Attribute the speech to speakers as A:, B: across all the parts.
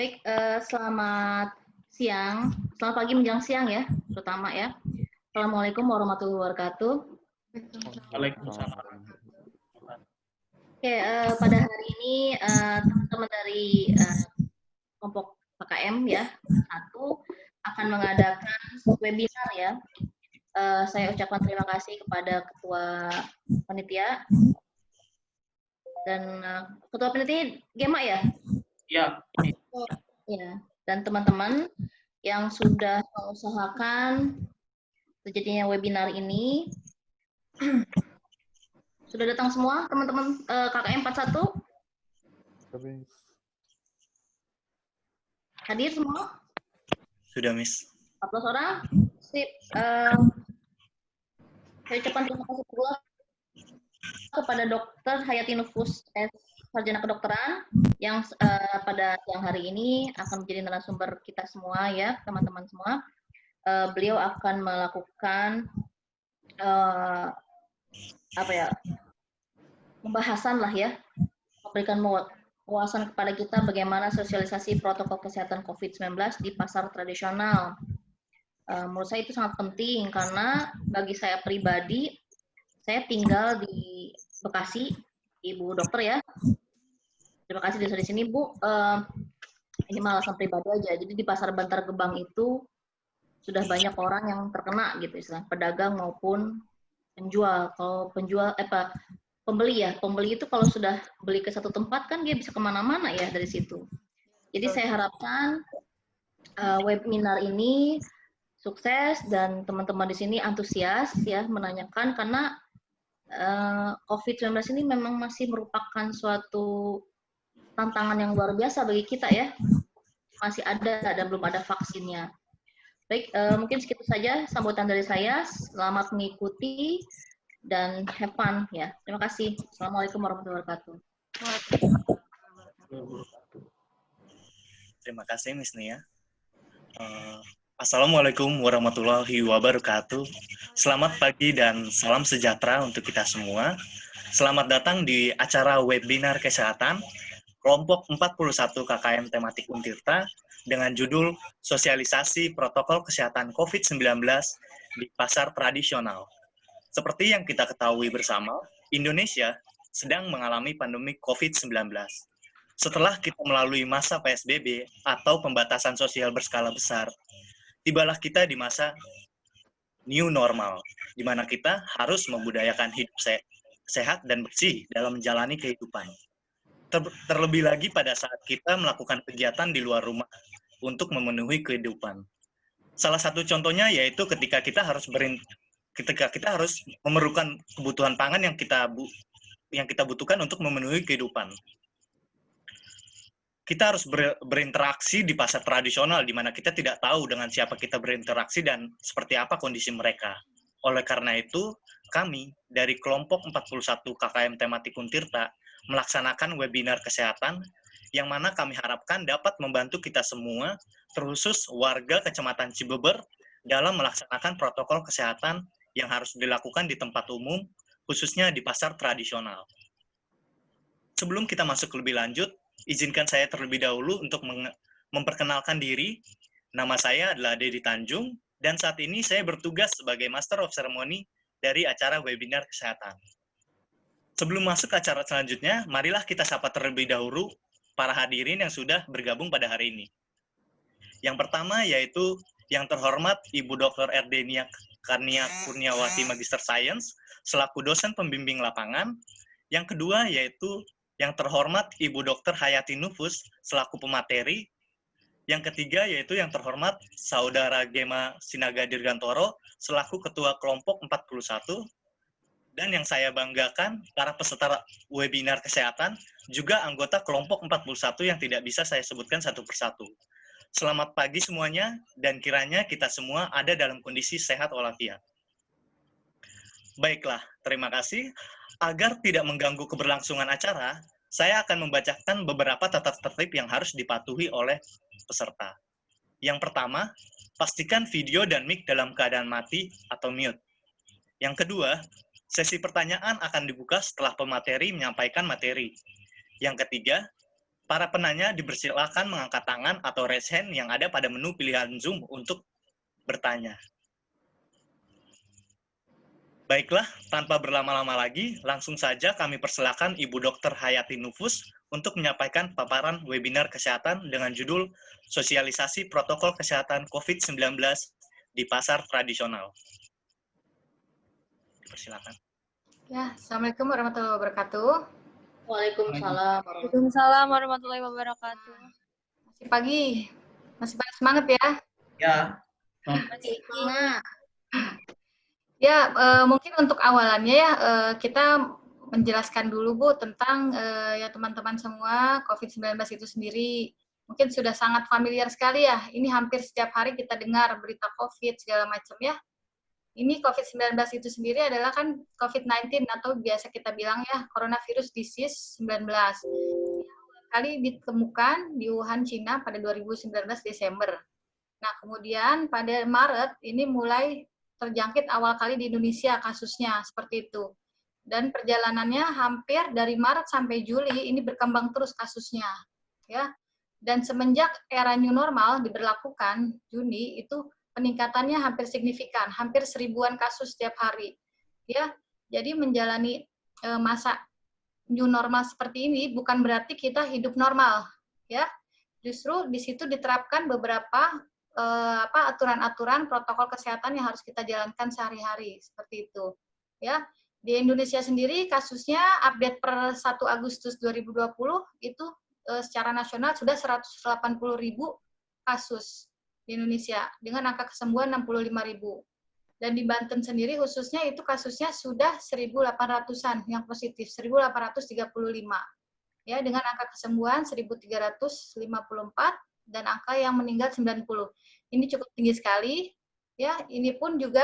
A: Baik, selamat siang, selamat pagi menjelang siang ya, terutama ya. Assalamualaikum warahmatullahi wabarakatuh.
B: Waalaikumsalam.
A: Oke, pada hari ini teman-teman dari kelompok PKM ya, satu akan mengadakan webinar ya. Saya ucapkan terima kasih kepada Ketua Panitia dan Ketua Panitia Gema ya.
B: Ya.
A: Ya, dan teman-teman yang sudah mengusahakan terjadinya webinar ini. Sudah datang semua teman-teman KKM 41? Hadir semua?
C: Sudah, Miss.
A: 14 orang? Sip. Saya ucapkan terima kasih pula kepada Dr. Hayati Nufus, Sarjana Kedokteran, yang pada siang hari ini akan menjadi narasumber kita semua ya, teman-teman semua. Beliau akan melakukan pembahasan lah ya, memberikan wawasan kepada kita bagaimana sosialisasi protokol kesehatan COVID-19 di pasar tradisional. Menurut saya itu sangat penting karena bagi saya pribadi, saya tinggal di Bekasi, Ibu Dokter ya. Terima kasih di sini Bu. Ini malah alasan pribadi aja. Jadi di pasar Bantar Gebang itu sudah banyak orang yang terkena gitu, istilah pedagang maupun penjual. Kalau pembeli itu kalau sudah beli ke satu tempat kan dia bisa kemana-mana ya dari situ. Jadi saya harapkan webinar ini sukses dan teman-teman di sini antusias ya menanyakan karena COVID-19 ini memang masih merupakan suatu tantangan yang luar biasa bagi kita ya. Masih ada dan belum ada vaksinnya. Baik, mungkin segitu saja sambutan dari saya. Selamat mengikuti dan have fun ya. Terima kasih. Assalamualaikum warahmatullahi wabarakatuh.
C: Terima kasih, Miss Nia. Assalamualaikum warahmatullahi wabarakatuh. Selamat pagi dan salam sejahtera untuk kita semua. Selamat datang di acara webinar kesehatan kelompok 41 KKM tematik Untirta dengan judul Sosialisasi Protokol Kesehatan COVID-19 di Pasar Tradisional. Seperti yang kita ketahui bersama, Indonesia sedang mengalami pandemi COVID-19. Setelah kita melalui masa PSBB atau pembatasan sosial berskala besar, tibalah kita di masa new normal, di mana kita harus membudayakan hidup sehat dan bersih dalam menjalani kehidupan. Terlebih lagi pada saat kita melakukan kegiatan di luar rumah untuk memenuhi kehidupan. Salah satu contohnya yaitu ketika kita harus memerlukan kebutuhan pangan yang kita butuhkan untuk memenuhi kehidupan. Kita harus berinteraksi di pasar tradisional, di mana kita tidak tahu dengan siapa kita berinteraksi dan seperti apa kondisi mereka. Oleh karena itu, kami dari kelompok 41 KKM tematik Untirta melaksanakan webinar kesehatan yang mana kami harapkan dapat membantu kita semua, terkhusus warga Kecamatan Cibeber, dalam melaksanakan protokol kesehatan yang harus dilakukan di tempat umum, khususnya di pasar tradisional. Sebelum kita masuk lebih lanjut, izinkan saya terlebih dahulu untuk memperkenalkan diri. Nama saya adalah Dedi Tanjung, dan saat ini saya bertugas sebagai Master of Ceremony dari acara webinar kesehatan. Sebelum masuk ke acara selanjutnya, marilah kita sapa terlebih dahulu para hadirin yang sudah bergabung pada hari ini. Yang pertama yaitu yang terhormat Ibu Dr. Erdenia Karnia Kurniawati Magister Science, selaku dosen pembimbing lapangan. Yang kedua yaitu yang terhormat Ibu Dr. Hayati Nufus, selaku pemateri. Yang ketiga yaitu yang terhormat Saudara Gema Sinaga Dirgantoro, selaku Ketua Kelompok 41. Dan yang saya banggakan, para peserta webinar kesehatan, juga anggota kelompok 41 yang tidak bisa saya sebutkan satu persatu. Selamat pagi semuanya, dan kiranya kita semua ada dalam kondisi sehat walafiat. Baiklah, terima kasih. Agar tidak mengganggu keberlangsungan acara, saya akan membacakan beberapa tata tertib yang harus dipatuhi oleh peserta. Yang pertama, pastikan video dan mic dalam keadaan mati atau mute. Yang kedua, sesi pertanyaan akan dibuka setelah pemateri menyampaikan materi. Yang ketiga, para penanya dipersilakan mengangkat tangan atau raise hand yang ada pada menu pilihan Zoom untuk bertanya. Baiklah, tanpa berlama-lama lagi, langsung saja kami persilakan Ibu Dr. Hayati Nufus untuk menyampaikan paparan webinar kesehatan dengan judul Sosialisasi Protokol Kesehatan COVID-19 di Pasar Tradisional. Persilakan.
D: Ya, Assalamualaikum warahmatullahi wabarakatuh.
A: Waalaikumsalam.
E: Waalaikumsalam warahmatullahi wabarakatuh.
D: Masih pagi, masih pada semangat ya.
B: Ya.
A: Semangat.
D: Ya, mungkin untuk awalannya ya kita menjelaskan dulu Bu tentang ya teman-teman semua COVID-19 itu sendiri. Mungkin sudah sangat familiar sekali ya. Ini hampir setiap hari kita dengar berita COVID segala macam ya. Ini COVID-19 itu sendiri adalah kan COVID-19 atau biasa kita bilang ya coronavirus disease 19. Kali ditemukan di Wuhan, Cina pada 2019 Desember. Nah, kemudian pada Maret ini mulai terjangkit awal kali di Indonesia kasusnya seperti itu. Dan perjalanannya hampir dari Maret sampai Juli ini berkembang terus kasusnya, ya. Dan semenjak era new normal diberlakukan Juni itu peningkatannya hampir signifikan, hampir 1000-an kasus setiap hari, ya. Jadi menjalani masa new normal seperti ini bukan berarti kita hidup normal, ya. Justru di situ diterapkan beberapa aturan-aturan protokol kesehatan yang harus kita jalankan sehari-hari seperti itu ya. Di Indonesia sendiri kasusnya update per 1 Agustus 2020 itu secara nasional sudah 180.000 kasus di Indonesia dengan angka kesembuhan 65.000. Dan di Banten sendiri khususnya itu kasusnya sudah 1.800-an yang positif, 1.835 ya, dengan angka kesembuhan 1.354 dan angka yang meninggal 90. Ini cukup tinggi sekali, ya. Ini pun juga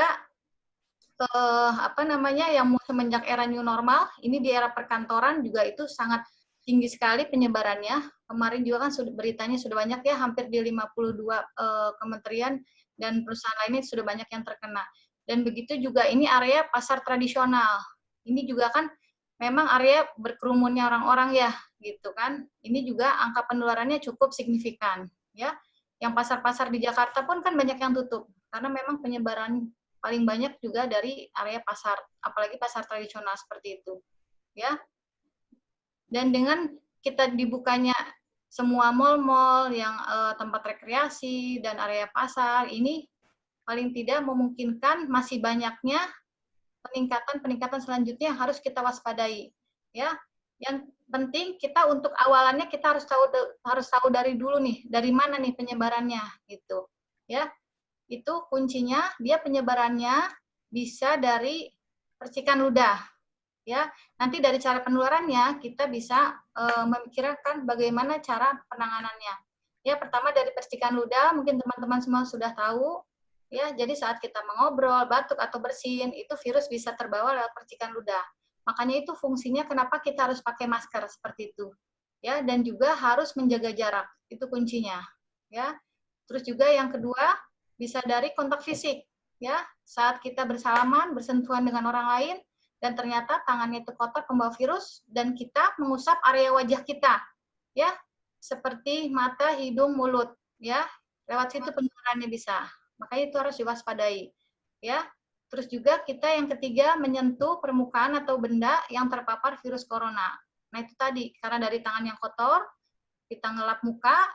D: yang semenjak era new normal, ini di era perkantoran juga itu sangat tinggi sekali penyebarannya. Kemarin juga kan beritanya sudah banyak ya, hampir di 52 kementerian dan perusahaan lainnya sudah banyak yang terkena. Dan begitu juga ini area pasar tradisional. Ini juga kan memang area berkerumunnya orang-orang ya, gitu kan. Ini juga angka penularannya cukup signifikan, ya. Yang pasar-pasar di Jakarta pun kan banyak yang tutup, karena memang penyebaran paling banyak juga dari area pasar, apalagi pasar tradisional seperti itu, ya. Dan dengan kita dibukanya semua mal-mal yang tempat rekreasi dan area pasar, ini paling tidak memungkinkan masih banyaknya peningkatan selanjutnya yang harus kita waspadai, ya. Yang penting kita untuk awalannya kita harus tahu dari dulu nih, dari mana nih penyebarannya gitu, ya. Itu kuncinya, dia penyebarannya bisa dari percikan ludah, ya. Nanti dari cara penularannya kita bisa memikirkan bagaimana cara penanganannya. Ya, pertama dari percikan ludah, mungkin teman-teman semua sudah tahu. Ya, jadi saat kita mengobrol, batuk atau bersin, itu virus bisa terbawa lewat percikan ludah. Makanya itu fungsinya kenapa kita harus pakai masker seperti itu. Ya, dan juga harus menjaga jarak. Itu kuncinya, ya. Terus juga yang kedua, bisa dari kontak fisik, ya. Saat kita bersalaman, bersentuhan dengan orang lain dan ternyata tangannya itu kotor pembawa virus dan kita mengusap area wajah kita, ya. Seperti mata, hidung, mulut, ya. Lewat situ penularannya bisa. Makanya itu harus diwaspadai, ya. Terus juga kita yang ketiga menyentuh permukaan atau benda yang terpapar virus corona. Nah itu tadi, karena dari tangan yang kotor, kita ngelap muka,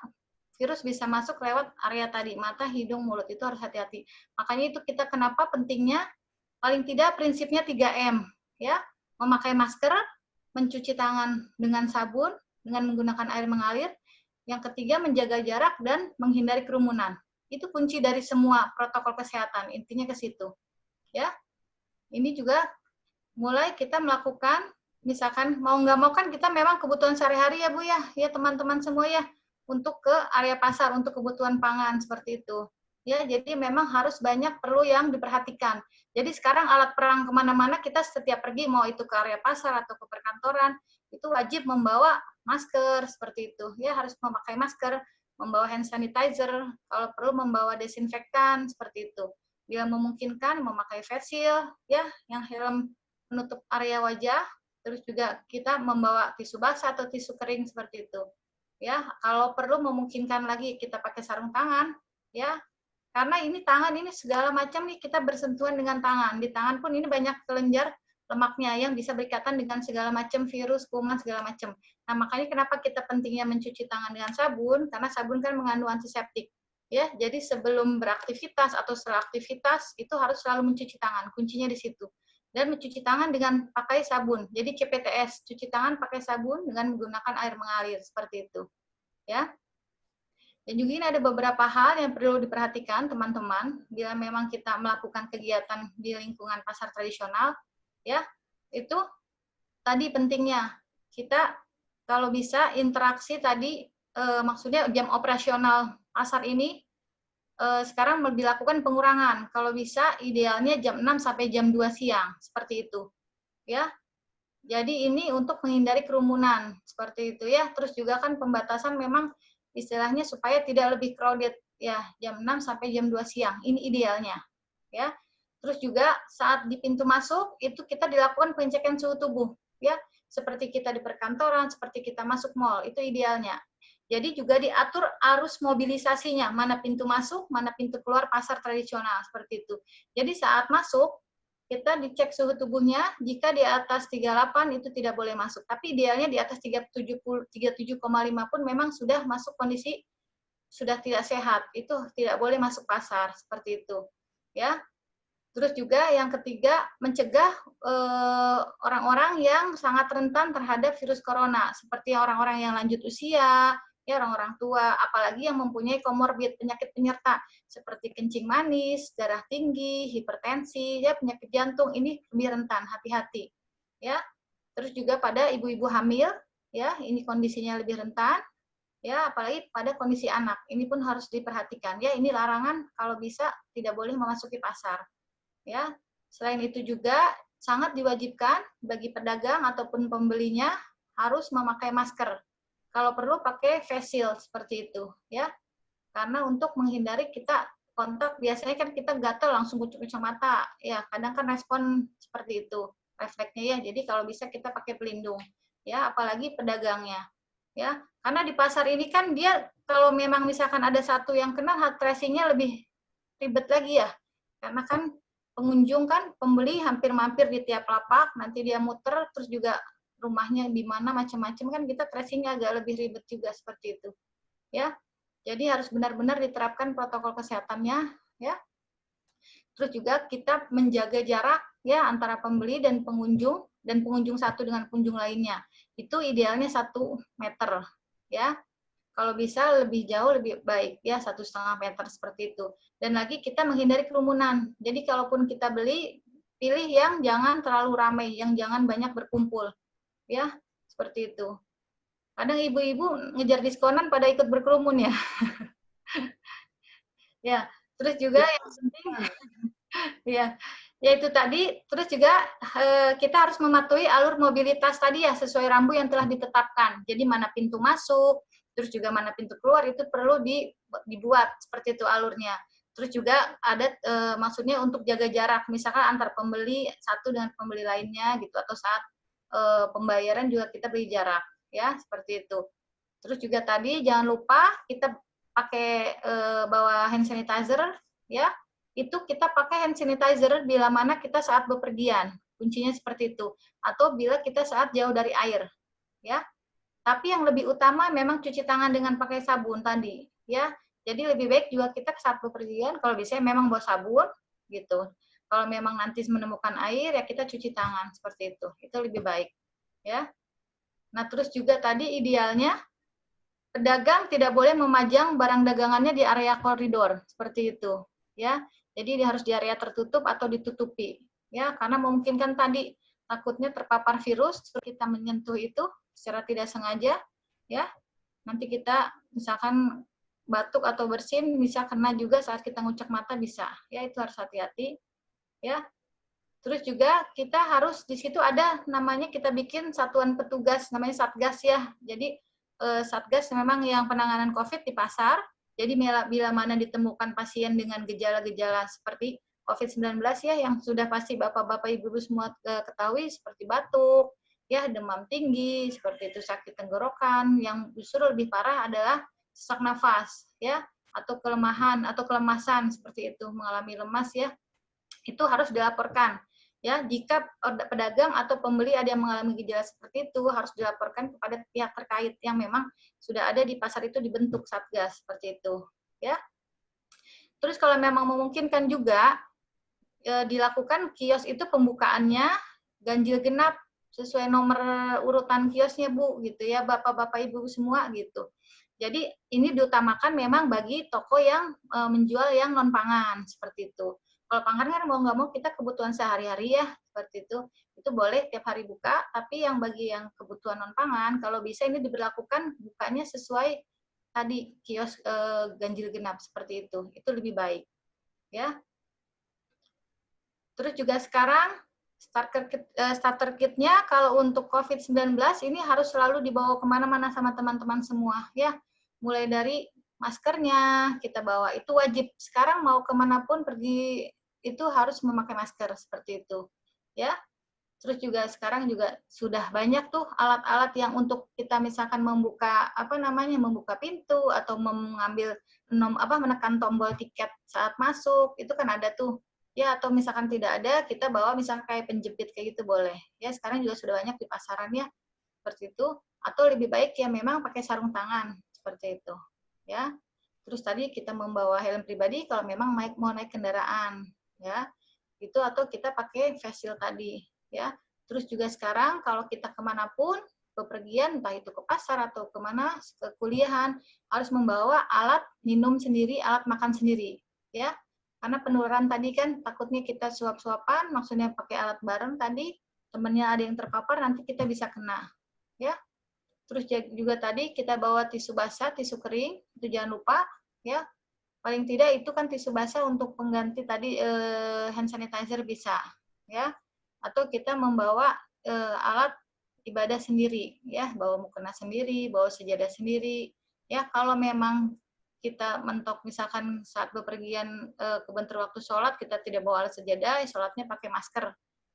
D: virus bisa masuk lewat area tadi, mata, hidung, mulut, itu harus hati-hati. Makanya itu kita kenapa pentingnya, paling tidak prinsipnya 3M, ya. Memakai masker, mencuci tangan dengan sabun, dengan menggunakan air mengalir. Yang ketiga menjaga jarak dan menghindari kerumunan. Itu kunci dari semua protokol kesehatan, intinya ke situ. Ya, ini juga mulai kita melakukan, misalkan mau nggak mau kan kita memang kebutuhan sehari-hari ya Bu ya teman-teman semua ya, untuk ke area pasar, untuk kebutuhan pangan seperti itu. Ya, jadi memang harus banyak perlu yang diperhatikan. Jadi sekarang alat perang kemana-mana kita setiap pergi, mau itu ke area pasar atau ke perkantoran, itu wajib membawa masker seperti itu. Ya, harus memakai masker, membawa hand sanitizer, kalau perlu membawa desinfektan seperti itu. Bila memungkinkan memakai face shield, ya, yang helm menutup area wajah, terus juga kita membawa tisu basah atau tisu kering seperti itu. Ya, kalau perlu memungkinkan lagi kita pakai sarung tangan, ya. Karena ini tangan ini segala macam nih kita bersentuhan dengan tangan. Di tangan pun ini banyak kelenjar lemaknya yang bisa berikatan dengan segala macam virus, kuman segala macam. Nah, makanya kenapa kita pentingnya mencuci tangan dengan sabun? Karena sabun kan mengandung antiseptik. Ya, jadi sebelum beraktivitas atau setelah aktivitas itu harus selalu mencuci tangan. Kuncinya di situ. Dan mencuci tangan dengan pakai sabun. Jadi CPTS, cuci tangan pakai sabun dengan menggunakan air mengalir seperti itu. Ya. Dan juga ini ada beberapa hal yang perlu diperhatikan teman-teman bila memang kita melakukan kegiatan di lingkungan pasar tradisional, ya. Itu tadi pentingnya kita kalau bisa interaksi tadi maksudnya jam operasional pasar ini sekarang dilakukan pengurangan. Kalau bisa idealnya jam 6 sampai jam 2 siang seperti itu. Ya. Jadi ini untuk menghindari kerumunan seperti itu ya. Terus juga kan pembatasan memang istilahnya supaya tidak lebih crowded ya, jam 6 sampai jam 2 siang. Ini idealnya ya. Terus juga saat di pintu masuk itu kita dilakukan pengecekan suhu tubuh ya. Seperti kita di perkantoran, seperti kita masuk mall, itu idealnya. Jadi juga diatur arus mobilisasinya, mana pintu masuk, mana pintu keluar pasar tradisional seperti itu. Jadi saat masuk kita dicek suhu tubuhnya, jika di atas 38 itu tidak boleh masuk. Tapi idealnya di atas 37,5 pun memang sudah masuk kondisi sudah tidak sehat. Itu tidak boleh masuk pasar seperti itu. Ya. Terus juga yang ketiga mencegah orang-orang yang sangat rentan terhadap virus corona, seperti orang-orang yang lanjut usia, ya orang-orang tua, apalagi yang mempunyai komorbid penyakit penyerta seperti kencing manis, darah tinggi, hipertensi, ya penyakit jantung ini lebih rentan, hati-hati. Ya. Terus juga pada ibu-ibu hamil, ya ini kondisinya lebih rentan. Ya, apalagi pada kondisi anak. Ini pun harus diperhatikan. Ya, ini larangan kalau bisa tidak boleh memasuki pasar. Ya, selain itu juga sangat diwajibkan bagi pedagang ataupun pembelinya harus memakai masker. Kalau perlu pakai face shield seperti itu, ya. Karena untuk menghindari kita kontak, biasanya kan kita gatal langsung kucuk-kucuk mata. Ya, kadang kan respon seperti itu, refleksnya ya. Jadi kalau bisa kita pakai pelindung, ya, apalagi pedagangnya. Ya, karena di pasar ini kan dia kalau memang misalkan ada satu yang kena, tracing-nya lebih ribet lagi ya. Karena kan pengunjung kan pembeli hampir mampir di tiap lapak, nanti dia muter, terus juga rumahnya di mana macam-macam kan kita tracing-nya agak lebih ribet juga seperti itu. Ya. Jadi harus benar-benar diterapkan protokol kesehatannya ya. Terus juga kita menjaga jarak ya antara pembeli dan pengunjung satu dengan pengunjung lainnya. Itu idealnya 1 meter ya. Kalau bisa lebih jauh lebih baik ya 1,5 meter seperti itu. Dan lagi kita menghindari kerumunan. Jadi kalaupun kita beli, pilih yang jangan terlalu ramai, yang jangan banyak berkumpul. Ya, seperti itu. Kadang ibu-ibu ngejar diskonan pada ikut berkerumun ya. Ya, terus juga yang penting ya, yaitu tadi terus juga kita harus mematuhi alur mobilitas tadi ya sesuai rambu yang telah ditetapkan. Jadi mana pintu masuk, terus juga mana pintu keluar itu perlu dibuat seperti itu alurnya. Terus juga ada maksudnya untuk jaga jarak, misalkan antar pembeli satu dengan pembeli lainnya gitu, atau saat pembayaran juga kita beri jarak ya seperti itu. Terus juga tadi jangan lupa kita pakai bawa hand sanitizer ya. Itu kita pakai hand sanitizer bila mana kita saat bepergian. Kuncinya seperti itu. Atau bila kita saat jauh dari air ya. Tapi yang lebih utama memang cuci tangan dengan pakai sabun tadi, ya. Jadi lebih baik juga kita saat bepergian, kalau bisa memang bawa sabun, gitu. Kalau memang nanti menemukan air, ya kita cuci tangan, seperti itu. Itu lebih baik, ya. Nah, terus juga tadi idealnya, pedagang tidak boleh memajang barang dagangannya di area koridor, seperti itu, ya. Jadi dia harus di area tertutup atau ditutupi, ya. Karena memungkinkan tadi, takutnya terpapar virus, kita menyentuh itu, secara tidak sengaja, ya, nanti kita misalkan batuk atau bersin bisa kena juga saat kita ngucek mata bisa, ya itu harus hati-hati, ya. Terus juga kita harus di situ ada namanya kita bikin satuan petugas namanya Satgas ya. Jadi Satgas memang yang penanganan COVID di pasar. Jadi bila mana ditemukan pasien dengan gejala-gejala seperti COVID-19 ya yang sudah pasti bapak-bapak ibu-ibu semua ketahui seperti batuk, ya demam tinggi, seperti itu sakit tenggorokan, yang justru lebih parah adalah sesak nafas, ya, atau kelemahan atau kelemasan seperti itu, mengalami lemas ya, itu harus dilaporkan. Ya, jika pedagang atau pembeli ada yang mengalami gejala seperti itu harus dilaporkan kepada pihak terkait yang memang sudah ada di pasar itu dibentuk satgas seperti itu, ya. Terus kalau memang memungkinkan juga dilakukan kios itu pembukaannya ganjil genap sesuai nomor urutan kiosnya Bu gitu ya, Bapak-bapak Ibu semua gitu. Jadi ini diutamakan memang bagi toko yang menjual yang non pangan seperti itu. Kalau pangan kan mau nggak mau kita kebutuhan sehari-hari ya seperti itu boleh tiap hari buka. Tapi yang bagi yang kebutuhan non pangan kalau bisa ini diberlakukan bukanya sesuai tadi kios ganjil genap seperti itu lebih baik ya. Terus juga sekarang starter kit-nya kalau untuk COVID-19 ini harus selalu dibawa kemana-mana sama teman-teman semua ya. Mulai dari maskernya kita bawa itu wajib. Sekarang mau kemanapun pergi itu harus memakai masker seperti itu ya. Terus juga sekarang juga sudah banyak tuh alat-alat yang untuk kita misalkan membuka membuka pintu atau mengambil menekan tombol tiket saat masuk itu kan ada tuh ya, atau misalkan tidak ada kita bawa misalkan kayak penjepit kayak gitu boleh ya. Sekarang juga sudah banyak di pasaran ya seperti itu, atau lebih baik ya memang pakai sarung tangan seperti itu ya. Terus tadi kita membawa helm pribadi kalau memang mau naik kendaraan ya itu, atau kita pakai face shield tadi ya. Terus juga sekarang kalau kita kemanapun bepergian entah itu ke pasar atau kemana ke kuliahan harus membawa alat minum sendiri, alat makan sendiri ya, karena penularan tadi kan takutnya kita suap-suapan, maksudnya pakai alat bareng tadi temennya ada yang terpapar nanti kita bisa kena ya. Terus juga tadi kita bawa tisu basah, tisu kering itu jangan lupa ya. Paling tidak itu kan tisu basah untuk pengganti tadi hand sanitizer bisa ya, atau kita membawa alat ibadah sendiri ya, bawa mukena sendiri, bawa sejadah sendiri ya. Kalau memang kita mentok misalkan saat bepergian kebentur waktu sholat kita tidak bawa alat sejadah, sholatnya pakai masker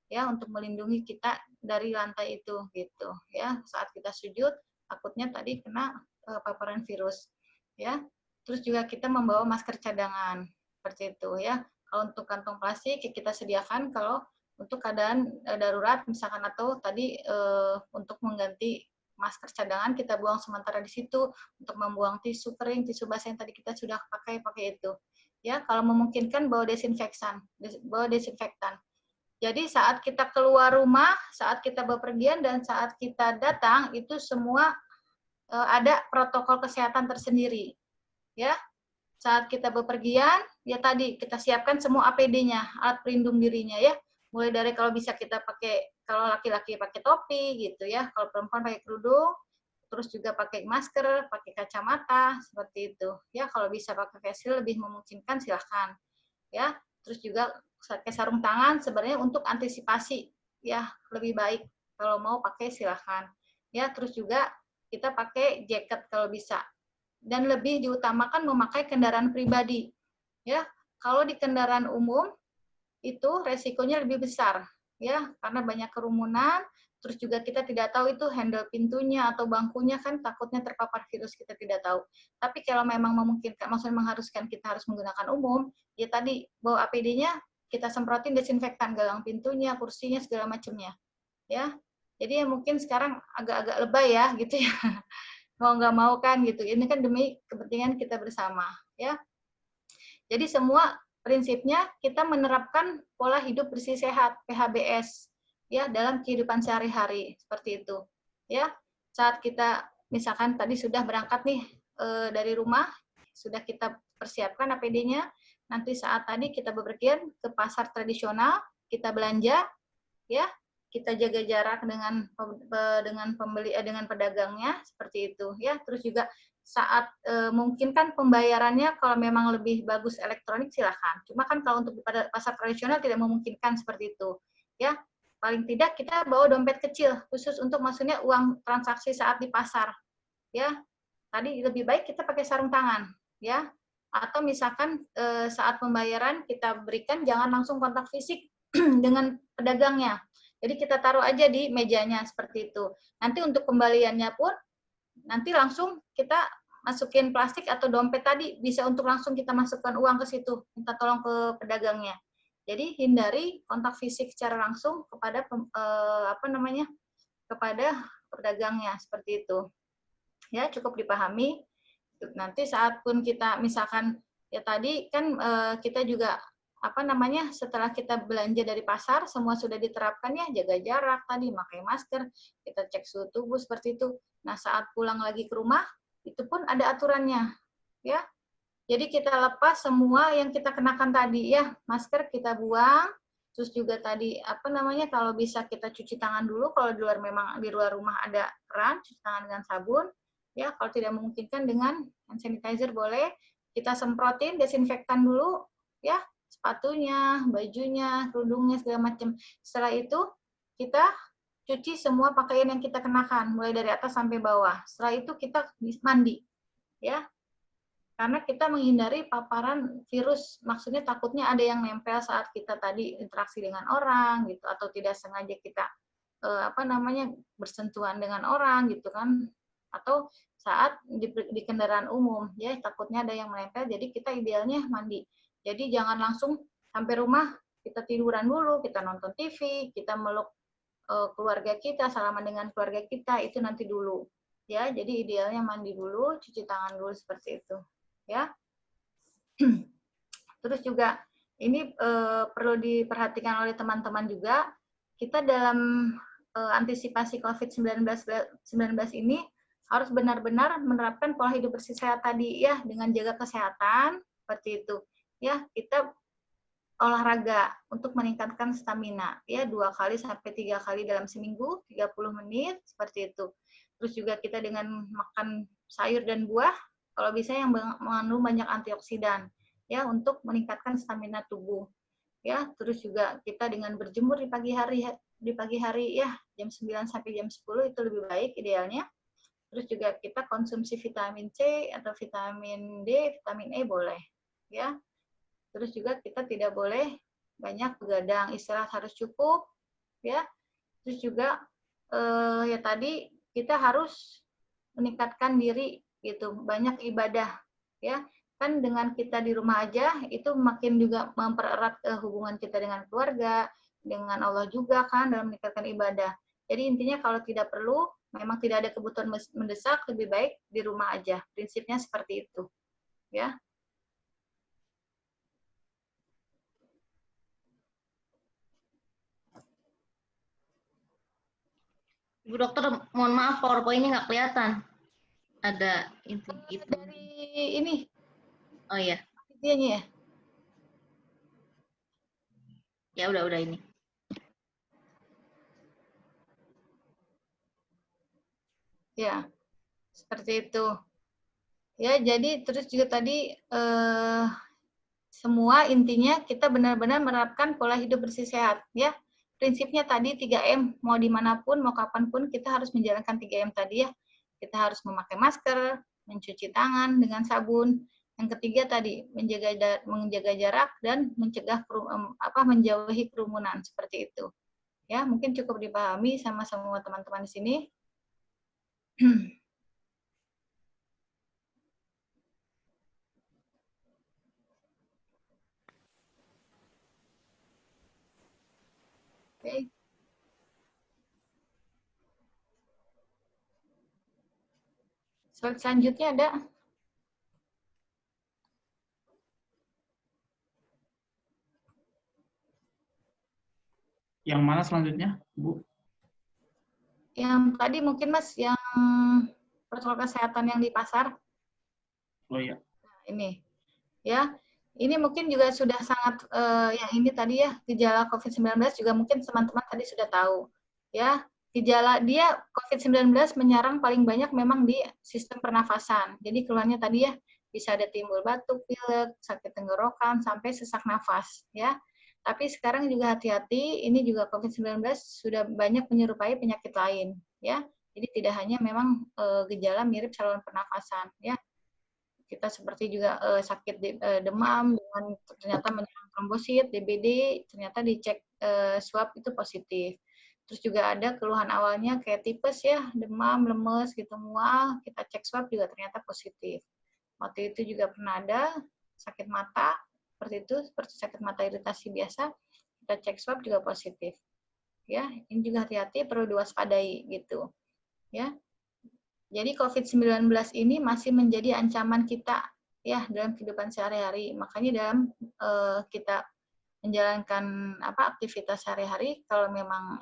D: ya untuk melindungi kita dari lantai itu gitu ya. Saat kita sujud takutnya tadi kena paparan virus ya. Terus juga kita membawa masker cadangan seperti itu ya. Kalau untuk kantong plastik kita sediakan kalau untuk keadaan darurat misalkan, atau tadi untuk mengganti masker cadangan kita buang sementara di situ, untuk membuang tisu kering, tisu basah yang tadi kita sudah pakai itu ya. Kalau memungkinkan bawa desinfektan. Jadi saat kita keluar rumah, saat kita bepergian dan saat kita datang itu semua ada protokol kesehatan tersendiri ya. Saat kita bepergian ya tadi kita siapkan semua APD-nya, alat pelindung dirinya ya. Mulai dari kalau bisa kita pakai, kalau laki-laki pakai topi gitu ya, kalau perempuan pakai kerudung, terus juga pakai masker, pakai kacamata seperti itu ya. Kalau bisa pakai face shield lebih memungkinkan silahkan ya. Terus juga pakai sarung tangan sebenarnya untuk antisipasi ya, lebih baik kalau mau pakai silahkan ya. Terus juga kita pakai jaket kalau bisa, dan lebih diutamakan memakai kendaraan pribadi ya. Kalau di kendaraan umum itu resikonya lebih besar ya, karena banyak kerumunan. Terus juga kita tidak tahu itu handle pintunya atau bangkunya kan takutnya terpapar virus, kita tidak tahu. Tapi kalau memang memungkinkan, maksudnya mengharuskan kita harus menggunakan umum ya tadi bawa APD-nya, kita semprotin desinfektan gagang pintunya, kursinya, segala macamnya ya. Jadi ya mungkin sekarang agak-agak lebay ya gitu ya. Mau nggak mau kan gitu. Ini kan demi kepentingan kita bersama ya. Jadi semua prinsipnya kita menerapkan pola hidup bersih sehat PHBS ya dalam kehidupan sehari-hari seperti itu ya. Saat kita misalkan tadi sudah berangkat nih dari rumah, sudah kita persiapkan APD-nya. Nanti saat tadi kita bepergian ke pasar tradisional, kita belanja ya, kita jaga jarak dengan pembeli dengan pedagangnya seperti itu ya. Terus juga saat mungkin kan pembayarannya kalau memang lebih bagus elektronik silahkan. Cuma kan kalau untuk pada pasar tradisional tidak memungkinkan seperti itu ya. Paling tidak kita bawa dompet kecil khusus untuk maksudnya uang transaksi saat di pasar ya. Tadi lebih baik kita pakai sarung tangan ya. Atau misalkan saat pembayaran kita berikan jangan langsung kontak fisik dengan pedagangnya. Jadi kita taruh aja di mejanya seperti itu. Nanti untuk kembaliannya pun nanti langsung kita masukin plastik atau dompet tadi, bisa untuk langsung kita masukkan uang ke situ, minta tolong ke pedagangnya. Jadi hindari kontak fisik secara langsung kepada kepada pedagangnya seperti itu. Ya, cukup dipahami. Nanti saat pun kita misalkan ya tadi kan kita juga setelah kita belanja dari pasar semua sudah diterapkan ya, jaga jarak tadi, pakai masker, kita cek suhu tubuh seperti itu. Nah, saat pulang lagi ke rumah itu pun ada aturannya ya. Jadi kita lepas semua yang kita kenakan tadi ya, masker kita buang, terus juga tadi kalau bisa kita cuci tangan dulu, kalau di luar memang di luar rumah ada keran, cuci tangan dengan sabun ya, kalau tidak memungkinkan dengan hand sanitizer boleh, kita semprotin desinfektan dulu ya, sepatunya, bajunya, kerudungnya, segala macam. Setelah itu, kita cuci semua pakaian yang kita kenakan, mulai dari atas sampai bawah. Setelah itu, kita mandi. Ya, karena kita menghindari paparan virus, maksudnya takutnya ada yang nempel saat kita tadi interaksi dengan orang, gitu, atau tidak sengaja kita bersentuhan dengan orang, gitu kan, atau saat di kendaraan umum, ya takutnya ada yang menempel, jadi kita idealnya mandi. Jadi jangan langsung sampai rumah kita tiduran dulu, kita nonton TV, kita meluk keluarga kita, salaman dengan keluarga kita, itu nanti dulu. Ya, jadi idealnya mandi dulu, cuci tangan dulu seperti itu. Ya. Terus juga ini perlu diperhatikan oleh teman-teman juga, kita dalam antisipasi COVID-19 ini harus benar-benar menerapkan pola hidup bersih sehat tadi ya, dengan jaga kesehatan seperti itu. Ya, kita olahraga untuk meningkatkan stamina ya, 2 kali sampai 3 kali dalam seminggu, 30 menit seperti itu. Terus juga kita dengan makan sayur dan buah kalau bisa yang mengandung banyak antioksidan ya, untuk meningkatkan stamina tubuh. Ya, terus juga kita dengan berjemur di pagi hari ya, jam 9 sampai jam 10 itu lebih baik idealnya. Terus juga kita konsumsi vitamin C atau vitamin D, vitamin E boleh ya. Terus juga kita tidak boleh banyak begadang, istirahat harus cukup ya. Terus juga ya tadi kita harus meningkatkan diri gitu, banyak ibadah ya. Kan dengan kita di rumah aja itu makin juga mempererat hubungan kita dengan keluarga, dengan Allah juga kan dalam meningkatkan ibadah. Jadi intinya kalau tidak perlu, memang tidak ada kebutuhan mendesak, lebih baik di rumah aja. Prinsipnya seperti itu. Ya.
A: Ibu dokter, mohon maaf PowerPoint-nya nggak kelihatan. Ada itu.
D: Dari ini.
A: Oh iya.
D: Videonya ya?
A: Ya udah ini.
D: Ya, seperti itu. Ya, jadi terus juga tadi semua intinya kita benar-benar menerapkan pola hidup bersih sehat. Ya, prinsipnya tadi 3M, mau dimanapun, mau kapanpun, kita harus menjalankan 3M tadi ya. Kita harus memakai masker, mencuci tangan dengan sabun. Yang ketiga tadi, menjaga jarak dan mencegah menjauhi kerumunan, seperti itu. Ya, mungkin cukup dipahami sama semua teman-teman di sini. Oke. Slide selanjutnya ada.
B: Yang mana selanjutnya, Bu?
D: Yang tadi mungkin Mas, yang protokol kesehatan yang di pasar.
B: Oh iya.
D: Nah, ini. Ya, ini mungkin juga sudah sangat, yang ini tadi ya, gejala COVID-19 juga mungkin teman-teman tadi sudah tahu. Ya, gejala dia COVID-19 menyerang paling banyak memang di sistem pernafasan. Jadi keluhannya tadi ya, bisa ada timbul batuk, pilek, sakit tenggorokan, sampai sesak nafas. Ya. Tapi sekarang juga hati-hati, ini juga COVID-19 sudah banyak menyerupai penyakit lain. Ya. Jadi tidak hanya memang gejala mirip saluran pernafasan. Ya. Kita seperti juga sakit demam dengan ternyata menyerang trombosit, DBD, ternyata dicek swab itu positif. Terus juga ada keluhan awalnya kayak tipes ya, demam, lemes gitu, mual, kita cek swab juga ternyata positif. Waktu itu juga pernah ada sakit mata, seperti sakit mata iritasi biasa, kita cek swab juga positif. Ya, ini juga hati-hati, perlu diwaspadai gitu. Ya. Jadi COVID-19 ini masih menjadi ancaman kita ya dalam kehidupan sehari-hari. Makanya dalam kita menjalankan aktivitas sehari-hari, kalau memang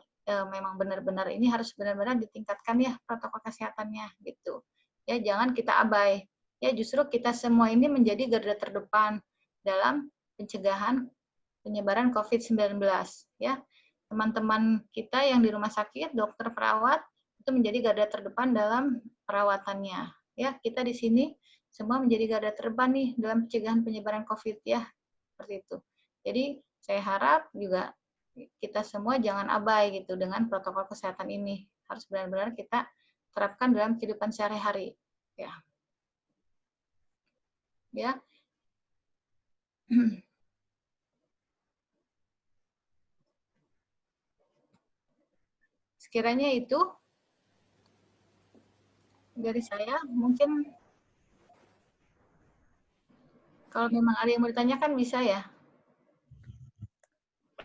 D: benar-benar ini harus benar-benar ditingkatkan ya protokol kesehatannya gitu. Ya, jangan kita abai. Ya, justru kita semua ini menjadi garda terdepan dalam pencegahan penyebaran COVID-19 ya. Teman-teman kita yang di rumah sakit, dokter, perawat itu menjadi garda terdepan dalam perawatannya. Ya, kita di sini semua menjadi garda terdepan nih dalam pencegahan penyebaran COVID ya. Seperti itu. Jadi, saya harap juga kita semua jangan abai gitu dengan protokol kesehatan ini. Harus benar-benar kita terapkan dalam kehidupan sehari-hari. Ya. Ya. Sekiranya itu dari saya, mungkin kalau memang ada yang mau ditanyakan bisa ya.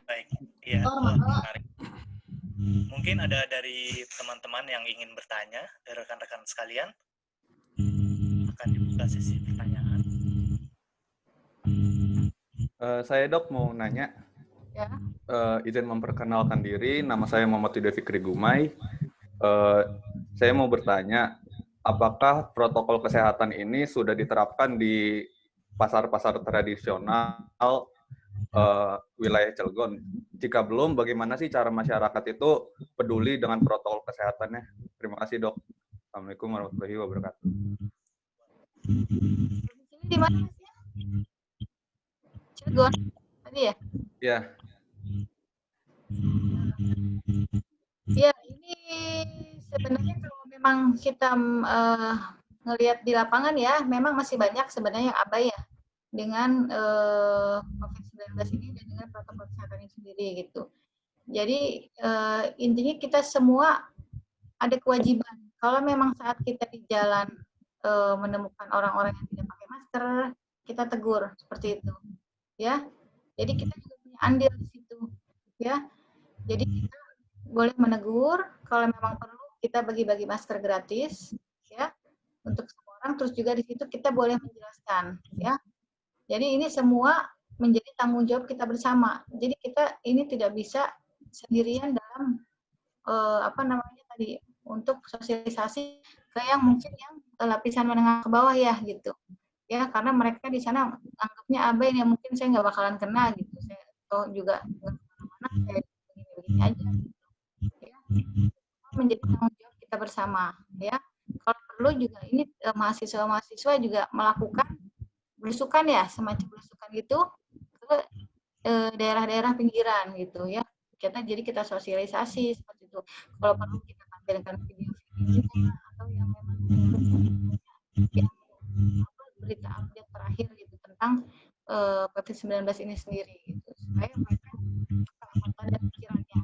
C: Baik, iya, menarik. Mungkin ada dari teman-teman yang ingin bertanya, dari rekan-rekan sekalian. Akan dibuka sesi pertanyaan.
F: Saya Dok mau nanya.
D: Ya.
F: Izin memperkenalkan diri, nama saya Muhammad Yuda Fikri Gumai. Saya mau bertanya, apakah protokol kesehatan ini sudah diterapkan di pasar-pasar tradisional wilayah Cilegon? Jika belum, bagaimana sih cara masyarakat itu peduli dengan protokol kesehatannya? Terima kasih Dok. Assalamualaikum warahmatullahi wabarakatuh.
D: Di mana sih? Cilegon tadi ya?
F: Ya.
D: Ya, ini sebenarnya kalau memang kita ngelihat di lapangan ya, memang masih banyak sebenarnya yang abai ya dengan COVID-19 ini dan dengan protokol kesehatan ini sendiri gitu. Jadi intinya kita semua ada kewajiban. Kalau memang saat kita di jalan menemukan orang-orang yang tidak pakai masker, kita tegur seperti itu, ya. Jadi kita juga punya andil di situ, ya. Jadi kita boleh menegur, kalau memang perlu kita bagi-bagi masker gratis, ya, untuk semua orang. Terus juga di situ kita boleh menjelaskan, ya. Jadi ini semua menjadi tanggung jawab kita bersama. Jadi kita ini tidak bisa sendirian dalam untuk sosialisasi ke yang mungkin yang lapisan menengah ke bawah ya gitu. Ya, karena mereka di sana anggapnya abai yang mungkin saya nggak bakalan kena gitu. Saya juga nggak kemana-mana, saya begini-begini aja. Ya, menjadi tanggung jawab kita bersama. Ya, kalau perlu juga ini mahasiswa-mahasiswa juga melakukan belusukan ya, semacam belusukan gitu ke daerah-daerah pinggiran gitu ya. Jadi kita sosialisasi seperti itu. Kalau perlu kita tampilkan video-videonya atau yang memang berita update terakhir gitu tentang COVID-19 ini sendiri gitu, supaya mereka tetap ada pikirannya.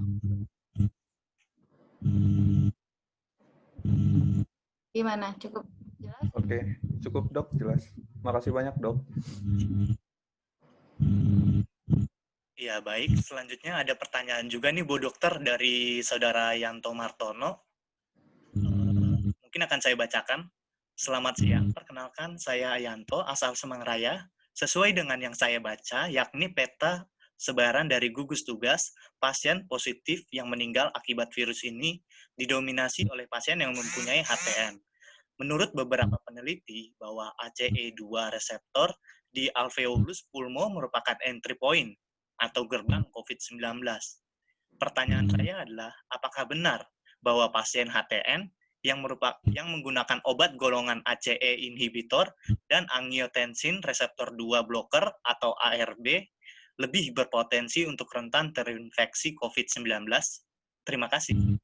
D: Gimana? Cukup jelas?
F: Oke, cukup Dok, jelas. Makasih banyak Dok.
C: Ya, baik. Selanjutnya ada pertanyaan juga nih, Bu Dokter, dari Saudara Yanto Martono. Mungkin akan saya bacakan. Selamat siang, perkenalkan saya Yanto, asal Semangraya. Sesuai dengan yang saya baca, yakni peta sebaran dari gugus tugas, pasien positif yang meninggal akibat virus ini didominasi oleh pasien yang mempunyai HTN. Menurut beberapa peneliti, bahwa ACE2 reseptor di alveolus pulmo merupakan entry point atau gerbang COVID-19. Pertanyaan saya adalah, apakah benar bahwa pasien HTN yang menggunakan obat golongan ACE inhibitor dan angiotensin reseptor 2 blocker atau ARB lebih berpotensi untuk rentan terinfeksi COVID-19? Terima kasih.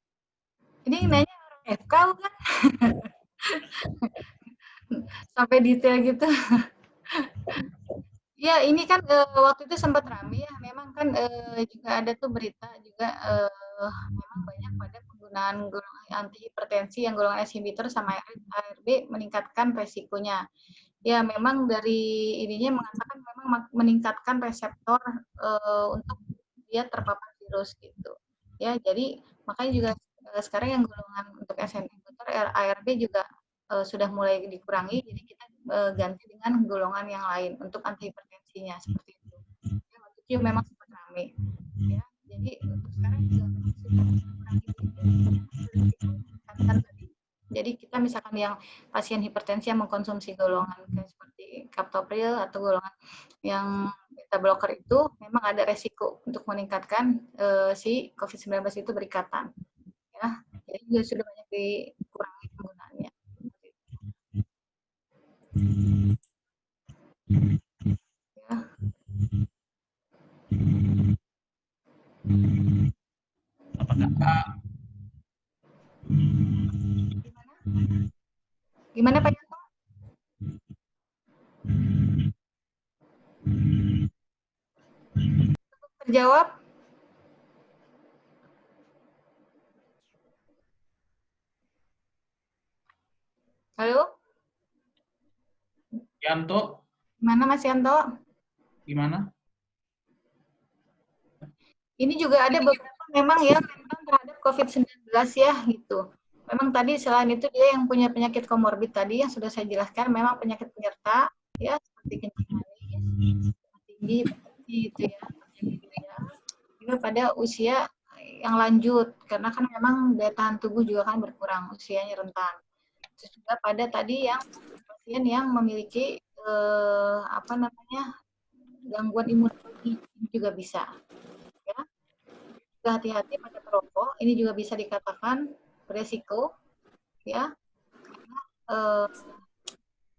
D: Ini nanya orang FK bukan? Sampai detail gitu. Ya, ini kan waktu itu sempat ramai ya, memang kan juga ada tuh berita juga memang banyak pada penggunaan golongan antihipertensi yang golongan S inhibitor sama ARB meningkatkan resikonya. Ya memang dari ininya mengatakan memang meningkatkan reseptor untuk dia terpapar virus gitu. Ya jadi makanya juga sekarang yang golongan untuk SN inhibitor ARB juga sudah mulai dikurangi, jadi kita ganti dengan golongan yang lain untuk antihipertensinya seperti itu. Ya, waktu itu memang sempat ramai. Ya, jadi untuk sekarang juga sudah dikurangi. Jadi kita misalkan yang pasien hipertensi yang mengkonsumsi golongan seperti captopril atau golongan yang beta blocker itu memang ada resiko untuk meningkatkan si COVID-19 itu berikatan. Ya, jadi juga sudah banyak dikurangi penggunaannya. Ya.
B: Apakah
D: Gimana Pak Yanto? Terjawab? Halo?
B: Yanto,
D: Gimana Mas Yanto?
B: gimana?
D: Ini juga ada beberapa memang ya rentan terhadap COVID-19 ya gitu. Memang tadi selain itu dia yang punya penyakit komorbid tadi yang sudah saya jelaskan memang penyakit penyerta ya seperti kencing manis, tinggi gitu ya, juga pada usia yang lanjut karena kan memang daya tahan tubuh juga kan berkurang, usianya rentan. Terus juga pada tadi yang pasien yang memiliki gangguan imunologi juga bisa ya. Hati-hati pada perokok, ini juga bisa dikatakan beresiko ya karena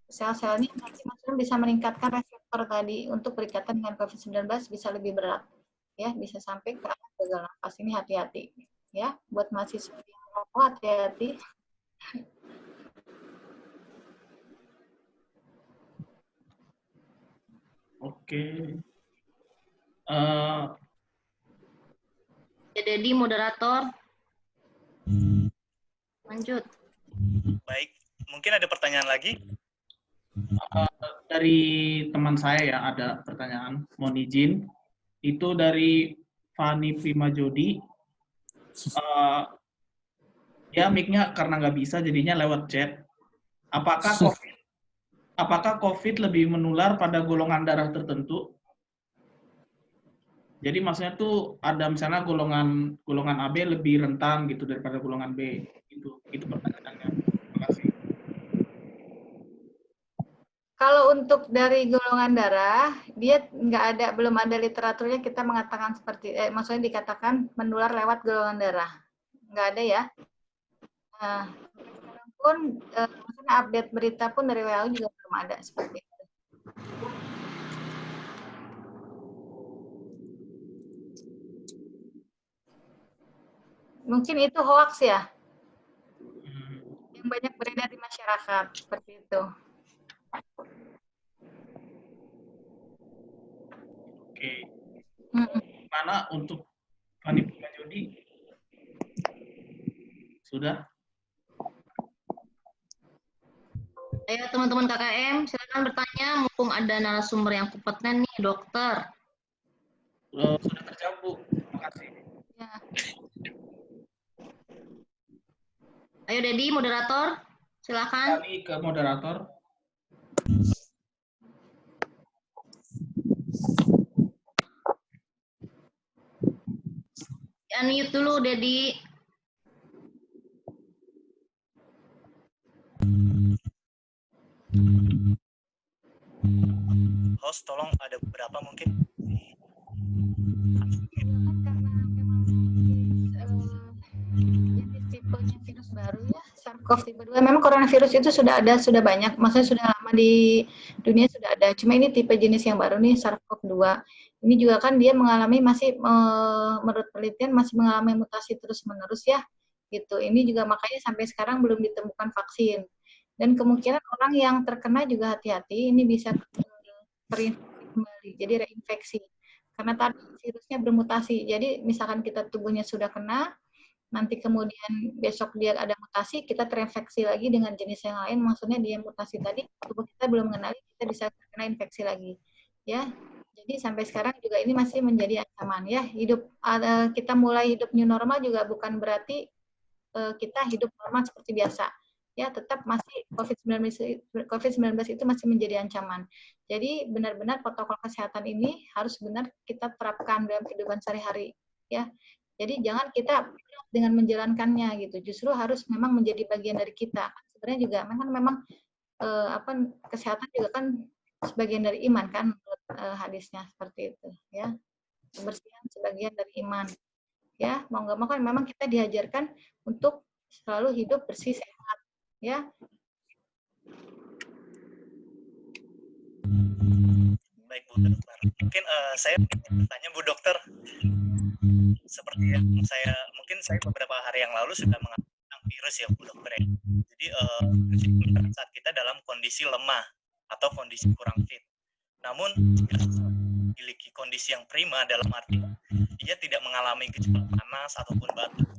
D: sel-selnya nanti maksudnya bisa meningkatkan reseptor tadi untuk berikatan dengan COVID-19 bisa lebih berat ya, bisa sampai ke gagal nafas. Ini hati-hati ya buat mahasiswa yang merokok, hati-hati.
B: Oke.
A: Jadi moderator. Lanjut.
C: Baik, mungkin ada pertanyaan lagi?
B: Dari teman saya ya ada pertanyaan, mohon izin. Itu dari Fani Primajodi. Ya mic-nya karena nggak bisa jadinya lewat chat. Apakah COVID lebih menular pada golongan darah tertentu? Jadi maksudnya tuh ada misalnya golongan AB lebih rentan gitu daripada golongan B. Itu pertanyaannya. Terima kasih.
D: Kalau untuk dari golongan darah, dia belum ada literaturnya kita mengatakan seperti, maksudnya dikatakan menular lewat golongan darah, nggak ada ya. Nah, sekarang pun maksudnya update berita pun dari WHO juga belum ada seperti itu. Mungkin itu hoax ya, yang banyak beredar di masyarakat seperti itu.
B: Oke. Mana untuk Fani Primajodi? Sudah?
A: Ayo teman-teman KKM, silakan bertanya mumpung ada narasumber yang kompeten nih, dokter.
B: Sudah terjawab, Bu. Terima kasih.
D: Ya.
A: Ayo Dedi, moderator, silakan.
B: Kali ke moderator.
A: Unmute dulu, Dedi.
C: Host, tolong ada beberapa mungkin.
D: Tipenya virus baru ya, SARS-CoV tipe 2. Memang coronavirus itu sudah banyak, maksudnya sudah lama di dunia sudah ada. Cuma ini tipe jenis yang baru nih, SARS-CoV-2. Ini juga kan dia mengalami menurut penelitian masih mengalami mutasi terus-menerus ya. Gitu. Ini juga makanya sampai sekarang belum ditemukan vaksin. Dan kemungkinan orang yang terkena juga hati-hati, ini bisa terinfeksi kembali, jadi reinfeksi. Karena tadi virusnya bermutasi. Jadi misalkan kita tubuhnya sudah kena, nanti kemudian besok dia ada mutasi, kita terinfeksi lagi dengan jenis yang lain, maksudnya dia mutasi tadi, tubuh kita belum mengenali, kita bisa kena infeksi lagi. Ya, jadi sampai sekarang juga ini masih menjadi ancaman. Ya, kita mulai hidup new normal juga bukan berarti kita hidup normal seperti biasa. Ya, tetap masih COVID-19 itu masih menjadi ancaman. Jadi benar-benar protokol kesehatan ini harus benar kita terapkan dalam kehidupan sehari-hari. Ya, jadi jangan kita dengan menjalankannya gitu. Justru harus memang menjadi bagian dari kita. Sebenarnya juga memang kesehatan juga kan sebagian dari iman kan menurut hadisnya seperti itu. Ya, kebersihan sebagian dari iman. Ya, mau nggak mau kan memang kita diajarkan untuk selalu hidup bersih sehat. Ya.
C: Baik Bu Dokter. Mungkin saya bertanya Bu Dokter, seperti yang saya beberapa hari yang lalu sudah mengalami virus ya Bu Dokter. Jadi saat kita dalam kondisi lemah atau kondisi kurang fit. Namun jika memiliki kondisi yang prima dalam arti ia tidak mengalami gejala panas ataupun batuk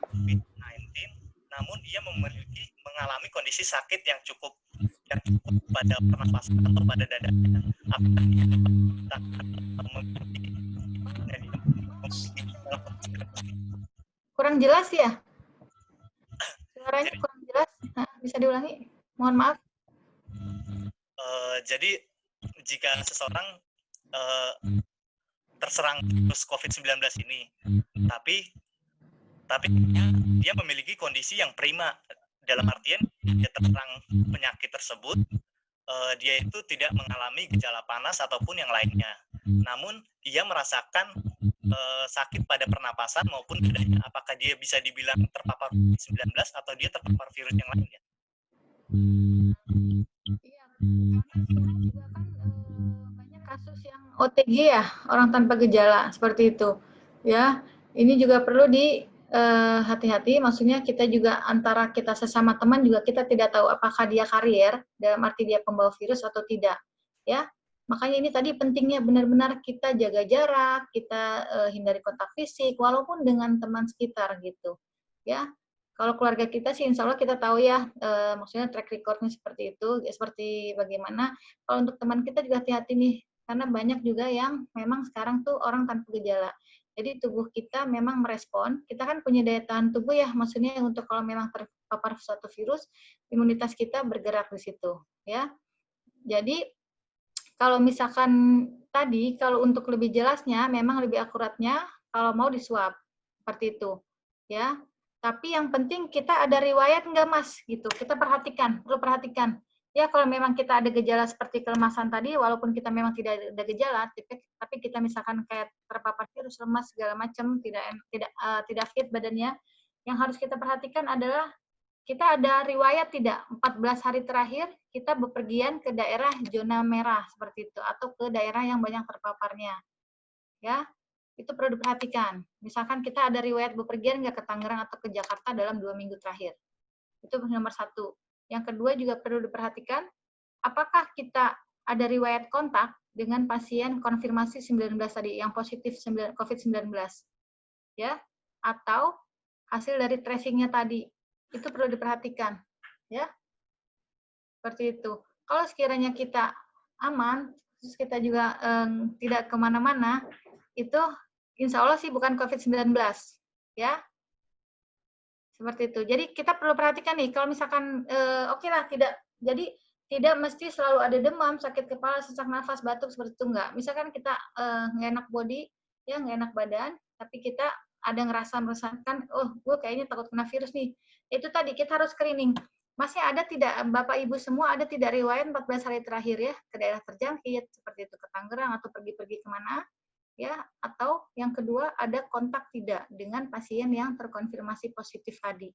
C: COVID-19, namun ia mengalami kondisi sakit yang cukup pada pernapasan atau pada dadanya. Apakah ia
D: kurang jelas ya? Suaranya kurang jelas. Bisa diulangi? Mohon maaf.
C: Jadi jika seseorang terserang virus COVID-19 ini, tapi dia memiliki kondisi yang prima, dalam artian dia terserang penyakit tersebut, dia itu tidak mengalami gejala panas ataupun yang lainnya. Namun dia merasakan sakit pada pernapasan maupun dadanya. Apakah dia bisa dibilang terpapar COVID-19 atau dia terpapar virus yang lainnya?
D: Iya, sekarang juga kan banyak kasus yang OTG ya, orang tanpa gejala seperti itu. Ya, ini juga perlu hati-hati, maksudnya kita juga antara kita sesama teman juga kita tidak tahu apakah dia karier, dalam arti dia pembawa virus atau tidak. Ya, makanya ini tadi pentingnya benar-benar kita jaga jarak, kita hindari kontak fisik, walaupun dengan teman sekitar gitu. Ya, kalau keluarga kita sih insya Allah kita tahu ya, maksudnya track recordnya seperti itu, seperti bagaimana. Kalau untuk teman kita juga hati-hati nih, karena banyak juga yang memang sekarang tuh orang tanpa gejala. Jadi tubuh kita memang merespon, kita kan punya daya tahan tubuh ya, maksudnya untuk kalau memang terpapar suatu virus, imunitas kita bergerak di situ, ya. Jadi kalau misalkan tadi, kalau untuk lebih jelasnya, memang lebih akuratnya kalau mau diswab, seperti itu, ya. Tapi yang penting kita ada riwayat enggak Mas, gitu. Kita perlu perhatikan. Ya kalau memang kita ada gejala seperti kelemasan tadi, walaupun kita memang tidak ada gejala, tapi kita misalkan kayak terpapar virus, lemas segala macam, tidak fit badannya, yang harus kita perhatikan adalah kita ada riwayat tidak 14 hari terakhir kita bepergian ke daerah zona merah seperti itu atau ke daerah yang banyak terpaparnya. Ya. Itu perlu diperhatikan. Misalkan kita ada riwayat bepergian nggak ke Tangerang atau ke Jakarta dalam 2 minggu terakhir. Itu nomor 1. Yang kedua juga perlu diperhatikan, apakah kita ada riwayat kontak dengan pasien konfirmasi 19 tadi, yang positif COVID-19. Ya, atau hasil dari tracing-nya tadi. Itu perlu diperhatikan. Ya, seperti itu. Kalau sekiranya kita aman, terus kita juga tidak kemana-mana, itu insya Allah sih bukan COVID-19, ya. Seperti itu. Jadi kita perlu perhatikan nih, kalau misalkan oke lah, tidak mesti selalu ada demam, sakit kepala, sesak nafas, batuk seperti itu enggak. Misalkan kita nggak enak body, ya nggak enak badan, tapi kita ada merasakan, oh gue kayaknya takut kena virus nih. Itu tadi kita harus screening. Masih ada tidak, Bapak Ibu semua ada tidak riwayat 14 hari terakhir ya ke daerah terjangkit seperti itu, ke Tangerang atau pergi-pergi kemana? Ya, atau yang kedua ada kontak tidak dengan pasien yang terkonfirmasi positif tadi,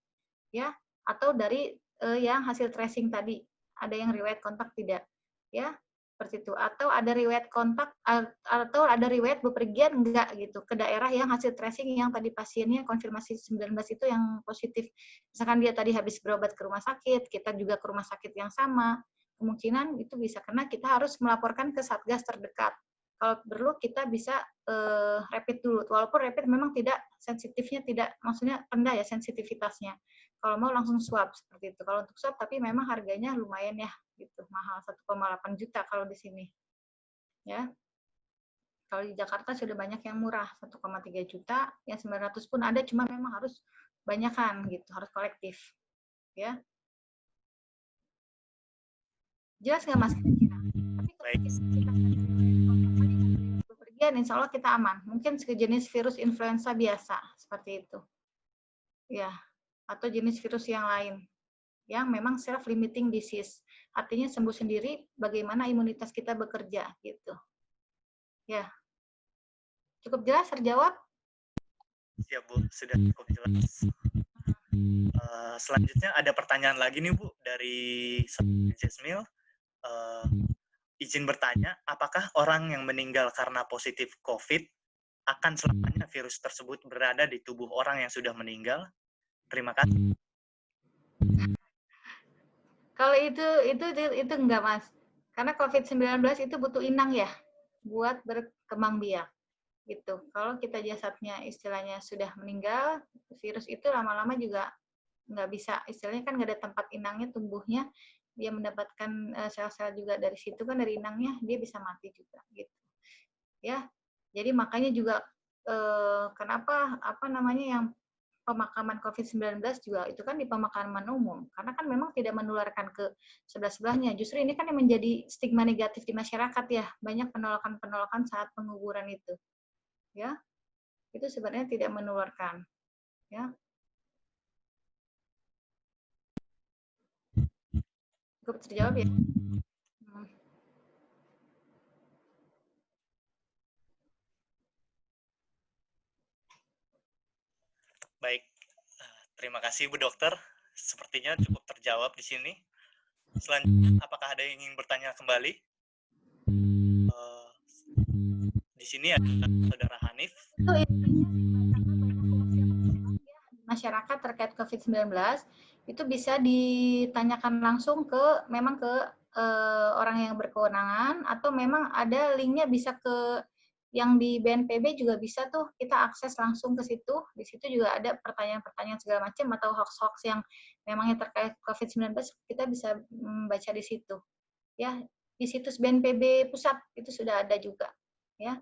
D: ya, atau dari yang hasil tracing tadi ada yang riwayat kontak tidak, ya, seperti itu, atau ada riwayat kontak atau ada riwayat bepergian enggak gitu ke daerah yang hasil tracing yang tadi pasiennya konfirmasi 19 itu yang positif, misalkan dia tadi habis berobat ke rumah sakit, kita juga ke rumah sakit yang sama, kemungkinan itu bisa kena, kita harus melaporkan ke Satgas terdekat. Kalau perlu kita bisa rapid dulu, walaupun rapid memang tidak sensitifnya, tidak, maksudnya rendah ya sensitivitasnya. Kalau mau langsung swab seperti itu. Kalau untuk swab tapi memang harganya lumayan ya, gitu, mahal 1,8 juta kalau di sini. Ya. Kalau di Jakarta sudah banyak yang murah, 1,3 juta, yang 900 pun ada, cuma memang harus banyakan gitu, harus kolektif. Ya. Jelas nggak Mas? Tapi kita bepergian, insya Allah kita aman. Mungkin sejenis virus influenza biasa, seperti itu. Ya, atau jenis virus yang lain. Yang memang self-limiting disease. Artinya sembuh sendiri, bagaimana imunitas kita bekerja, gitu. Ya. Cukup jelas terjawab?
C: Ya Bu, sudah cukup jelas. Selanjutnya ada pertanyaan lagi nih Bu dari Jasmil. Izin bertanya, apakah orang yang meninggal karena positif COVID akan selamanya virus tersebut berada di tubuh orang yang sudah meninggal? Terima kasih.
D: Kalau itu enggak Mas. Karena COVID-19 itu butuh inang ya buat berkembang biak. Gitu. Kalau kita jasadnya istilahnya sudah meninggal, virus itu lama-lama juga nggak bisa, istilahnya kan nggak ada tempat inangnya tumbuhnya, dia mendapatkan sel-sel juga dari situ kan, dari inangnya dia bisa mati juga gitu ya. Jadi makanya juga kenapa yang pemakaman COVID-19 juga itu kan di pemakaman umum, karena kan memang tidak menularkan ke sebelah-sebelahnya. Justru ini kan yang menjadi stigma negatif di masyarakat ya, banyak penolakan-penolakan saat penguburan itu. Ya, itu sebenarnya tidak menularkan, ya. Cukup terjawab ya.
C: Baik, terima kasih Bu Dokter. Sepertinya cukup terjawab di sini. Selanjutnya, apakah ada yang ingin bertanya kembali? Di sini ada Saudara Hanif.
D: Masyarakat terkait COVID-19 itu bisa ditanyakan langsung ke orang yang berkewenangan, atau memang ada linknya bisa ke yang di BNPB juga bisa tuh, kita akses langsung ke situ. Di situ juga ada pertanyaan-pertanyaan segala macam atau hoax-hoax yang memangnya terkait COVID-19, kita bisa membaca di situ. Ya, di situs BNPB pusat itu sudah ada juga. Ya,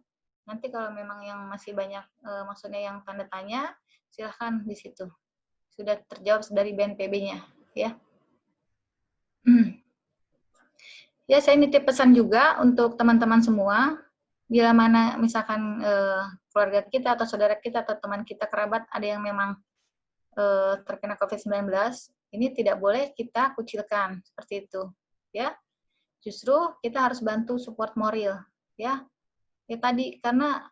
D: nanti kalau memang yang masih banyak, maksudnya yang tanda tanya, silahkan di situ. Sudah terjawab dari BNPB-nya, ya. Ya, saya nitip pesan juga untuk teman-teman semua, bila mana misalkan keluarga kita atau saudara kita atau teman kita, kerabat, ada yang memang terkena COVID-19, ini tidak boleh kita kucilkan, seperti itu. Ya, justru kita harus bantu support moral, ya. Ya tadi, karena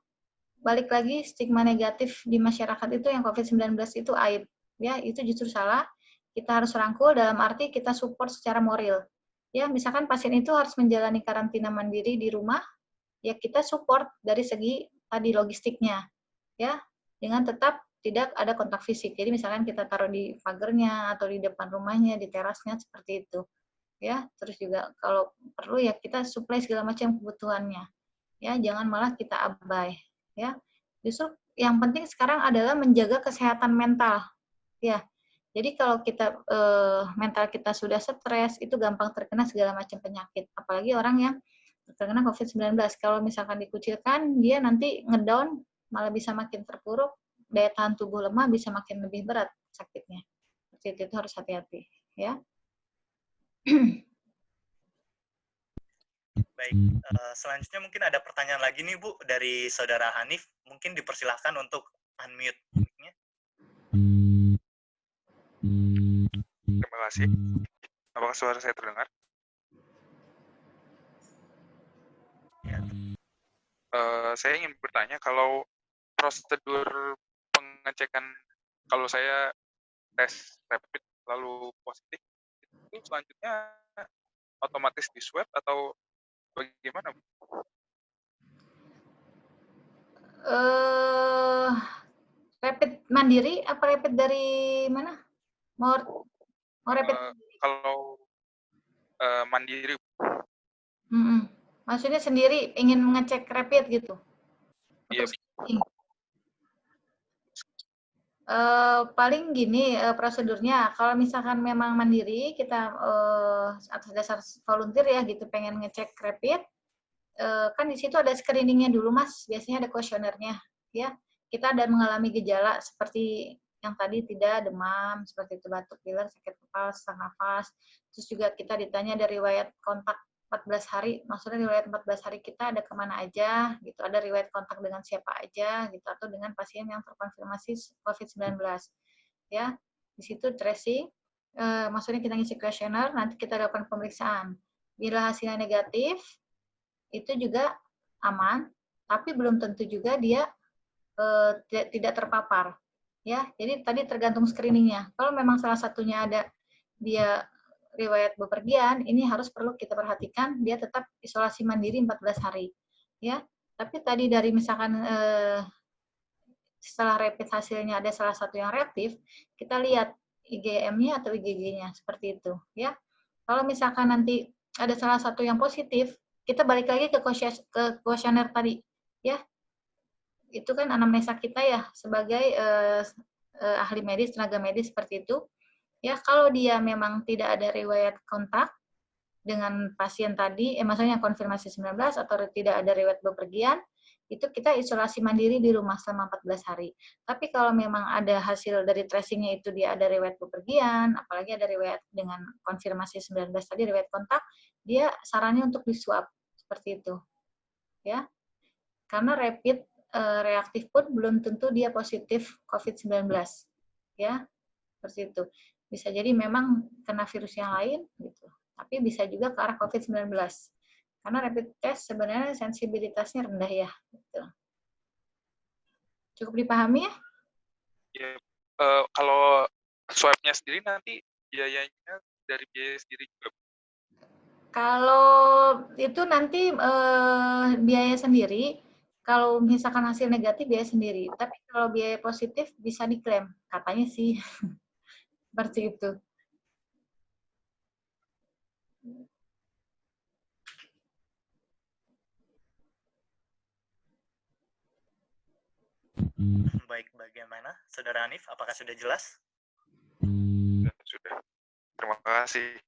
D: balik lagi stigma negatif di masyarakat itu yang COVID-19 itu aib, ya, itu justru salah. Kita harus rangkul dalam arti kita support secara moral. Ya, misalkan pasien itu harus menjalani karantina mandiri di rumah, ya kita support dari segi tadi logistiknya, ya, dengan tetap tidak ada kontak fisik. Jadi misalkan kita taruh di pagernya atau di depan rumahnya, di terasnya, seperti itu. Ya, terus juga kalau perlu ya kita supply segala macam kebutuhannya. Ya, jangan malah kita abai, ya. Justru yang penting sekarang adalah menjaga kesehatan mental, ya. Jadi kalau kita mental kita sudah stres, itu gampang terkena segala macam penyakit, apalagi orang yang terkena COVID-19. Kalau misalkan dikucilkan, dia nanti ngedown, malah bisa makin terpuruk, daya tahan tubuh lemah, bisa makin lebih berat sakitnya. Seperti itu harus hati-hati, ya.
C: Baik, selanjutnya mungkin ada pertanyaan lagi nih Bu dari Saudara Hanif. Mungkin dipersilahkan untuk unmute mic-nya.
G: Terima kasih. Apakah suara saya terdengar?
C: Ya.
G: Saya ingin bertanya, kalau prosedur pengecekan, kalau saya tes rapid lalu positif, itu selanjutnya otomatis di swab atau bagaimana?
D: Rapid mandiri apa rapid dari mana? Mau rapid?
G: Kalau mandiri.
D: Maksudnya sendiri ingin mengecek rapid gitu?
G: Iya.
D: Untuk screening? Paling gini prosedurnya, kalau misalkan memang mandiri, kita atas dasar volunteer ya gitu, pengen ngecek rapid, kan di situ ada screeningnya dulu Mas, biasanya ada kuesionernya, ya. Kita ada mengalami gejala seperti yang tadi tidak demam, seperti itu batuk pilek, sakit kepala, sesak nafas, terus juga kita ditanya dari riwayat kontak 14 hari, maksudnya riwayat 14 hari kita ada kemana aja, gitu, ada riwayat kontak dengan siapa aja, gitu, atau dengan pasien yang terkonfirmasi COVID-19, ya. Di situ tracing, maksudnya kita ngisi kuesioner, nanti kita lakukan pemeriksaan. Bila hasilnya negatif, itu juga aman, tapi belum tentu juga dia tidak terpapar. Ya, jadi tadi tergantung screeningnya. Kalau memang salah satunya ada dia riwayat bepergian, ini harus perlu kita perhatikan, dia tetap isolasi mandiri 14 hari. Ya, tapi tadi dari misalkan setelah rapid hasilnya ada salah satu yang reaktif, kita lihat IgM-nya atau IgG-nya seperti itu. Ya, kalau misalkan nanti ada salah satu yang positif, kita balik lagi ke kuesioner tadi, ya. Itu kan anamnesa kita ya sebagai ahli medis, tenaga medis seperti itu. Ya, kalau dia memang tidak ada riwayat kontak dengan pasien tadi, maksudnya konfirmasi 19 atau tidak ada riwayat bepergian, itu kita isolasi mandiri di rumah selama 14 hari. Tapi kalau memang ada hasil dari tracingnya itu dia ada riwayat bepergian, apalagi ada riwayat dengan konfirmasi 19 tadi, riwayat kontak, dia sarannya untuk di-swab, seperti itu. Ya, karena rapid reaktif pun belum tentu dia positif COVID-19. Ya, seperti itu. Bisa jadi memang kena virus yang lain, gitu. Tapi bisa juga ke arah COVID-19. Karena rapid test sebenarnya sensibilitasnya rendah ya. Gitu. Cukup dipahami ya?
G: Ya, kalau swab-nya sendiri nanti biayanya dari biaya sendiri juga.
D: Kalau itu nanti biaya sendiri, kalau misalkan hasil negatif biaya sendiri. Tapi kalau biaya positif bisa diklaim, katanya sih. Seperti itu.
C: Baik, bagaimana? Saudara Hanif, apakah sudah jelas?
G: Sudah. Terima kasih.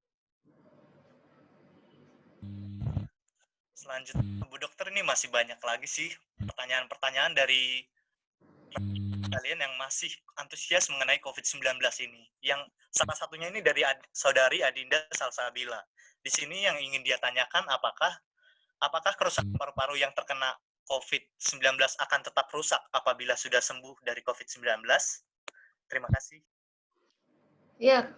C: Selanjutnya, Bu Dokter, ini masih banyak lagi sih pertanyaan-pertanyaan dari kalian yang masih antusias mengenai COVID-19 ini. Yang salah satunya ini dari Saudari Adinda Salsabila. Di sini yang ingin dia tanyakan, apakah kerusakan paru-paru yang terkena COVID-19 akan tetap rusak apabila sudah sembuh dari COVID-19? Terima kasih.
D: Ya,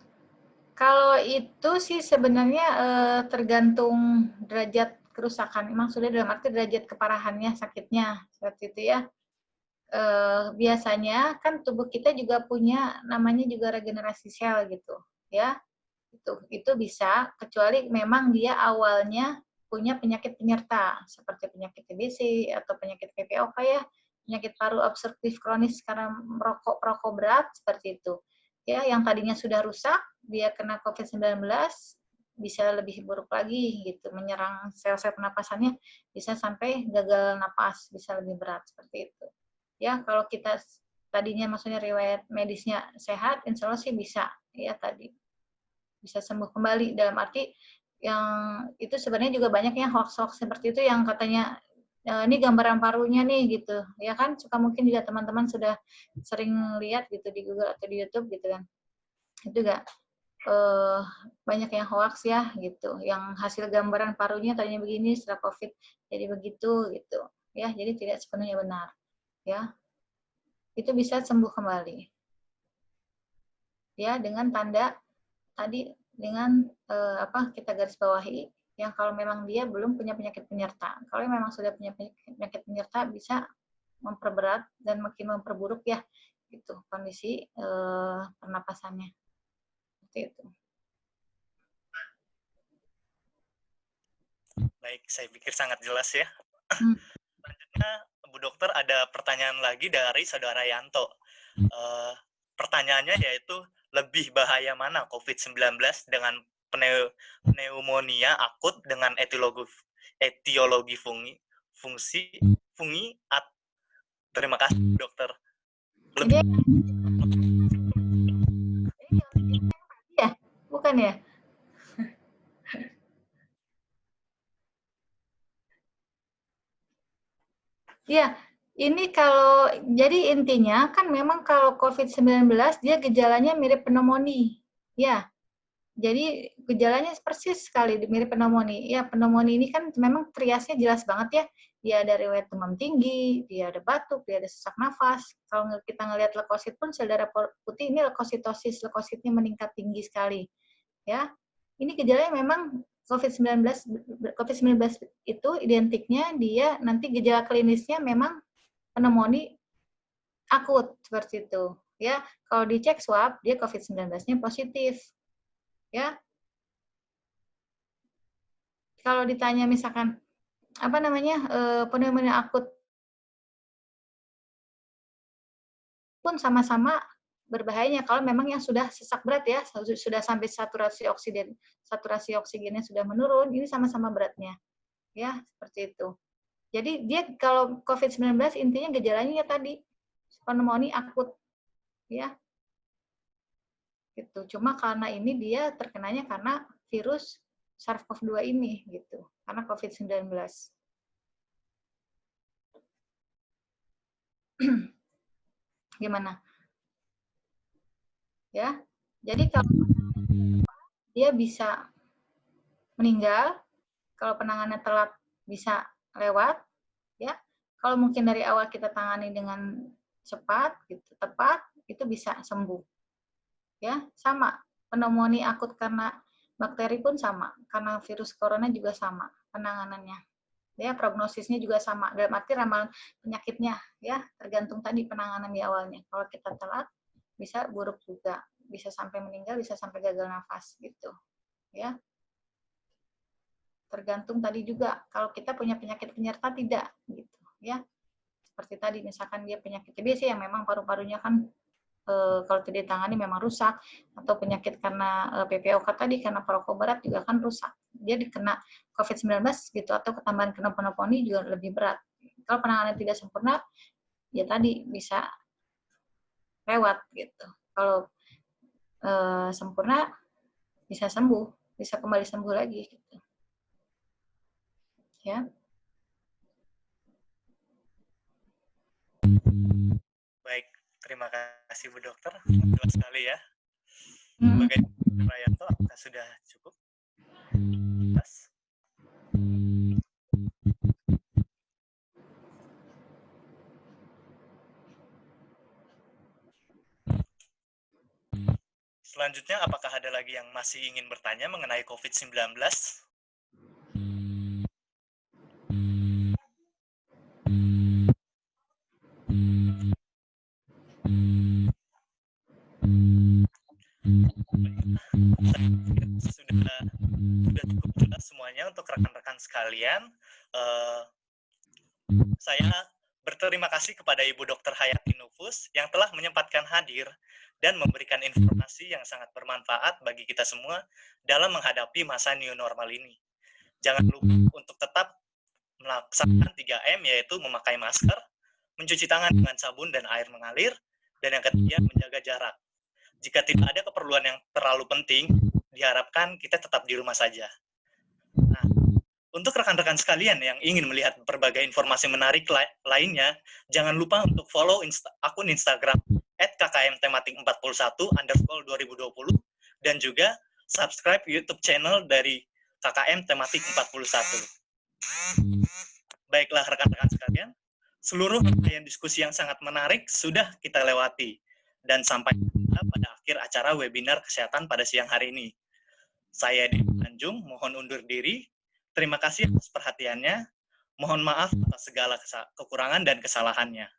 D: kalau itu sih sebenarnya tergantung derajat kerusakan. Maksudnya dalam arti derajat keparahannya, sakitnya, seperti itu ya. Biasanya kan tubuh kita juga punya namanya juga regenerasi sel gitu, ya. Itu bisa, kecuali memang dia awalnya punya penyakit penyerta seperti penyakit TBC atau penyakit PPOK ya, penyakit paru obstruktif kronis karena merokok berat seperti itu. Ya, yang tadinya sudah rusak, dia kena COVID-19 bisa lebih buruk lagi gitu, menyerang sel-sel pernapasannya bisa sampai gagal napas, bisa lebih berat seperti itu. Ya, kalau kita tadinya maksudnya riwayat medisnya sehat, insya Allah sih bisa ya tadi. Bisa sembuh kembali, dalam arti yang itu sebenarnya juga banyak yang hoax-hoax seperti itu yang katanya ini gambaran parunya nih gitu ya kan, suka mungkin juga teman-teman sudah sering lihat gitu di Google atau di YouTube gitu kan, itu juga banyak yang hoax ya gitu, yang hasil gambaran parunya tadinya begini setelah COVID jadi begitu gitu ya, jadi tidak sepenuhnya benar ya, itu bisa sembuh kembali ya dengan tanda tadi, dengan kita garis bawahi yang kalau memang dia belum punya penyakit penyerta. Kalau memang sudah punya penyakit penyerta bisa memperberat dan makin memperburuk ya gitu kondisi pernapasannya. Seperti itu.
C: Baik, saya pikir sangat jelas ya. Selanjutnya, Bu Dokter, ada pertanyaan lagi dari Saudara Yanto. Pertanyaannya yaitu, lebih bahaya mana COVID-19 dengan pneumonia akut dengan etiologi fungi. Terima kasih dokter.
D: Ini ya, bukan ya? Iya, ini kalau jadi intinya kan memang kalau COVID-19 dia gejalanya mirip pneumonia. Ya, jadi gejalanya persis sekali mirip pneumonia. Ya, pneumonia ini kan memang triasnya jelas banget ya. Dia ada riwayat demam tinggi, dia ada batuk, dia ada sesak nafas. Kalau kita ngelihat leukosit pun sel darah putih ini leukositosis, leukositnya meningkat tinggi sekali. Ya, ini gejalanya memang COVID-19 itu identiknya dia nanti gejala klinisnya memang pneumonia akut seperti itu. Ya, kalau dicek swab dia COVID-19-nya positif. Ya. Kalau ditanya misalkan apa namanya pneumonia akut pun sama-sama berbahayanya kalau memang yang sudah sesak berat ya, sudah sampai saturasi oksigennya sudah menurun, ini sama-sama beratnya. Ya, seperti itu. Jadi dia kalau COVID-19 intinya gejalanya ya tadi pneumonia akut. Ya. Gitu. Cuma karena ini dia terkenanya karena virus SARS-CoV-2 ini gitu. Karena COVID-19. Gimana? Ya. Jadi kalau dia bisa meninggal, kalau penanganan telat bisa lewat, ya. Kalau mungkin dari awal kita tangani dengan cepat, gitu, tepat, itu bisa sembuh. Ya, sama. Pneumonia akut karena bakteri pun sama, karena virus corona juga sama penanganannya. Ya, prognosisnya juga sama. Dalam arti ramalan penyakitnya, ya, tergantung tadi penanganan di awalnya. Kalau kita telat, bisa buruk juga, bisa sampai meninggal, bisa sampai gagal nafas gitu. Ya. Tergantung tadi juga kalau kita punya penyakit penyerta tidak gitu, ya. Seperti tadi misalkan dia penyakit TBC yang memang paru-parunya kan kalau tidak ditangani memang rusak, atau penyakit karena PPOK tadi karena perokok berat juga kan rusak. Dia dikena COVID-19 gitu atau ketambahan kena pneumonia juga lebih berat. Kalau penanganan tidak sempurna ya tadi bisa lewat gitu. Kalau sempurna bisa sembuh, bisa kembali sembuh lagi gitu. Ya.
C: Baik, terima kasih Bu Dokter. Jelas sekali ya. Bagaimana Dr. Rayanto, apakah sudah cukup? Jelas. Selanjutnya, apakah ada lagi yang masih ingin bertanya mengenai COVID-19? Sudah cukup jelas semuanya untuk rekan-rekan sekalian. Saya berterima kasih kepada Ibu Dr. Hayati Nufus yang telah menyempatkan hadir dan memberikan informasi yang sangat bermanfaat bagi kita semua dalam menghadapi masa new normal ini. Jangan lupa untuk tetap melaksanakan 3M, yaitu memakai masker, mencuci tangan dengan sabun dan air mengalir, dan yang ketiga, menjaga jarak. Jika tidak ada keperluan yang terlalu penting, diharapkan kita tetap di rumah saja. Nah, untuk rekan-rekan sekalian yang ingin melihat berbagai informasi menarik lainnya, jangan lupa untuk follow akun Instagram @kkmtematik41_2020 dan juga subscribe YouTube channel dari KKM Tematik 41. Baiklah rekan-rekan sekalian, seluruh rangkaian diskusi yang sangat menarik sudah kita lewati dan sampai pada akhir acara webinar kesehatan pada siang hari ini. Saya Dewi Tanjung, mohon undur diri. Terima kasih atas perhatiannya. Mohon maaf atas segala kekurangan dan kesalahannya.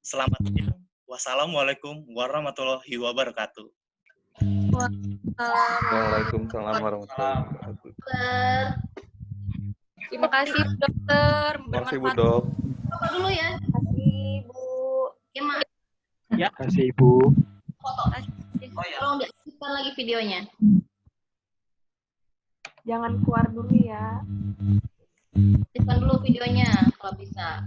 C: Selamat siang. Wassalamualaikum warahmatullahi wabarakatuh.
F: Waalaikumsalam warahmatullahi wabarakatuh.
E: Terima kasih Bu Dokter.
F: Terima kasih Bu Dok.
A: Foto dulu ya.
E: Terima kasih Bu.
A: Ya, Mak.
B: Ya.
H: Terima kasih Ibu.
A: Foto. Tolong diaktifkan lagi videonya.
E: Jangan keluar dulu ya.
A: Aktifkan dulu videonya kalau bisa.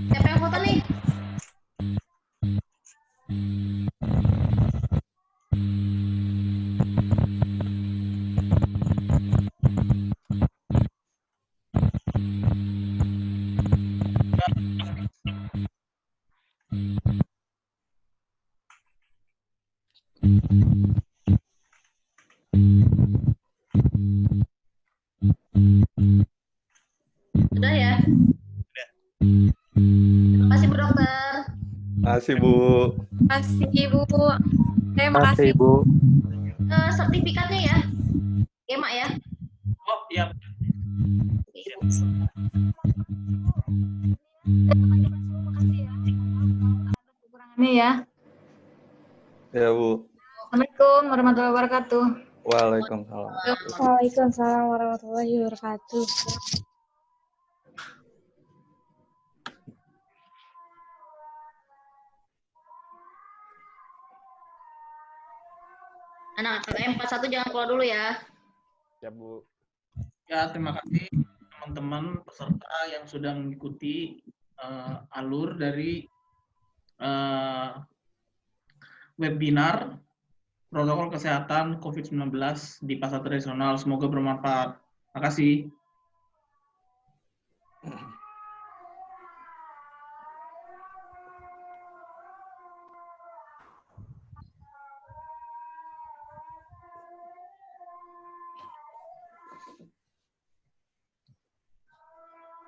A: Siapa yang foto nih? Sudah ya? Terima kasih Bu Dokter.
F: Makasih, Bu.
E: Makasih Bu. Terima kasih.
H: Bu.
A: Sertifikatnya ya, Mak ya.
B: Oh, iya.
A: Oke, Ibu.
D: Kekurangannya ya.
F: Ya, Bu.
D: Assalamualaikum warahmatullahi wabarakatuh.
F: Waalaikumsalam.
E: Waalaikumsalam warahmatullahi wabarakatuh.
A: Anak KKM 41 jangan keluar dulu ya.
H: Ya, Bu.
B: Ya, terima kasih teman-teman peserta yang sudah mengikuti alur dari webinar protokol kesehatan COVID-19 di pasar tradisional. Semoga bermanfaat. Terima kasih.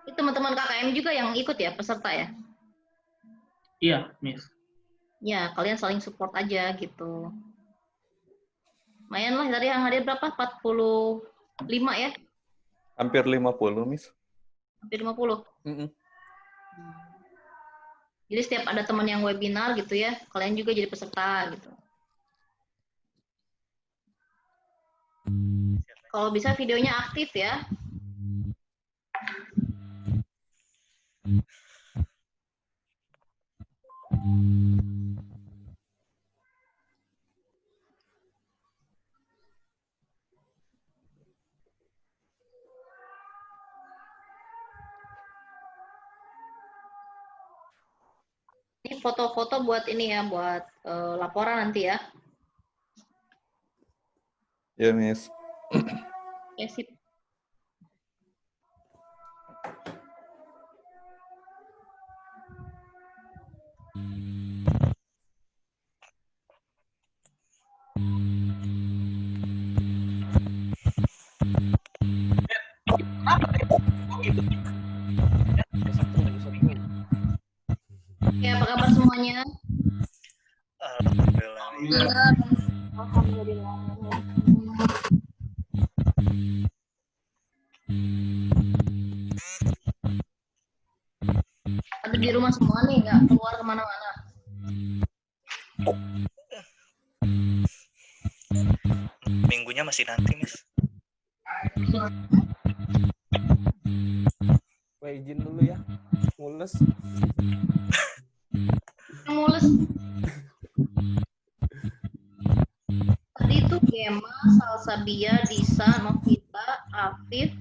A: Ini teman-teman KKM juga yang ikut ya, peserta ya?
B: Iya, Miss.
A: Ya, kalian saling support aja gitu. Lumayan lah, tadi yang hadir berapa? 45 ya?
F: Hampir 50, Miss.
A: Hampir 50. Jadi setiap ada teman yang webinar gitu ya, kalian juga jadi peserta gitu. Kalau bisa videonya aktif ya. Ini foto-foto buat ini ya, buat laporan nanti ya.
F: Ya, Miss.
A: Ya, sip. Ya, apa kabar semuanya?
C: Alhamdulillah.
E: Alhamdulillah.
A: Ada di rumah semua nih, nggak keluar kemana-mana.
C: Minggunya masih nanti, Mas.
H: Wah, izin dulu ya. Mules.
A: Mulus. Tadi itu Gema, Salsabia, Disa, Novita, Afif,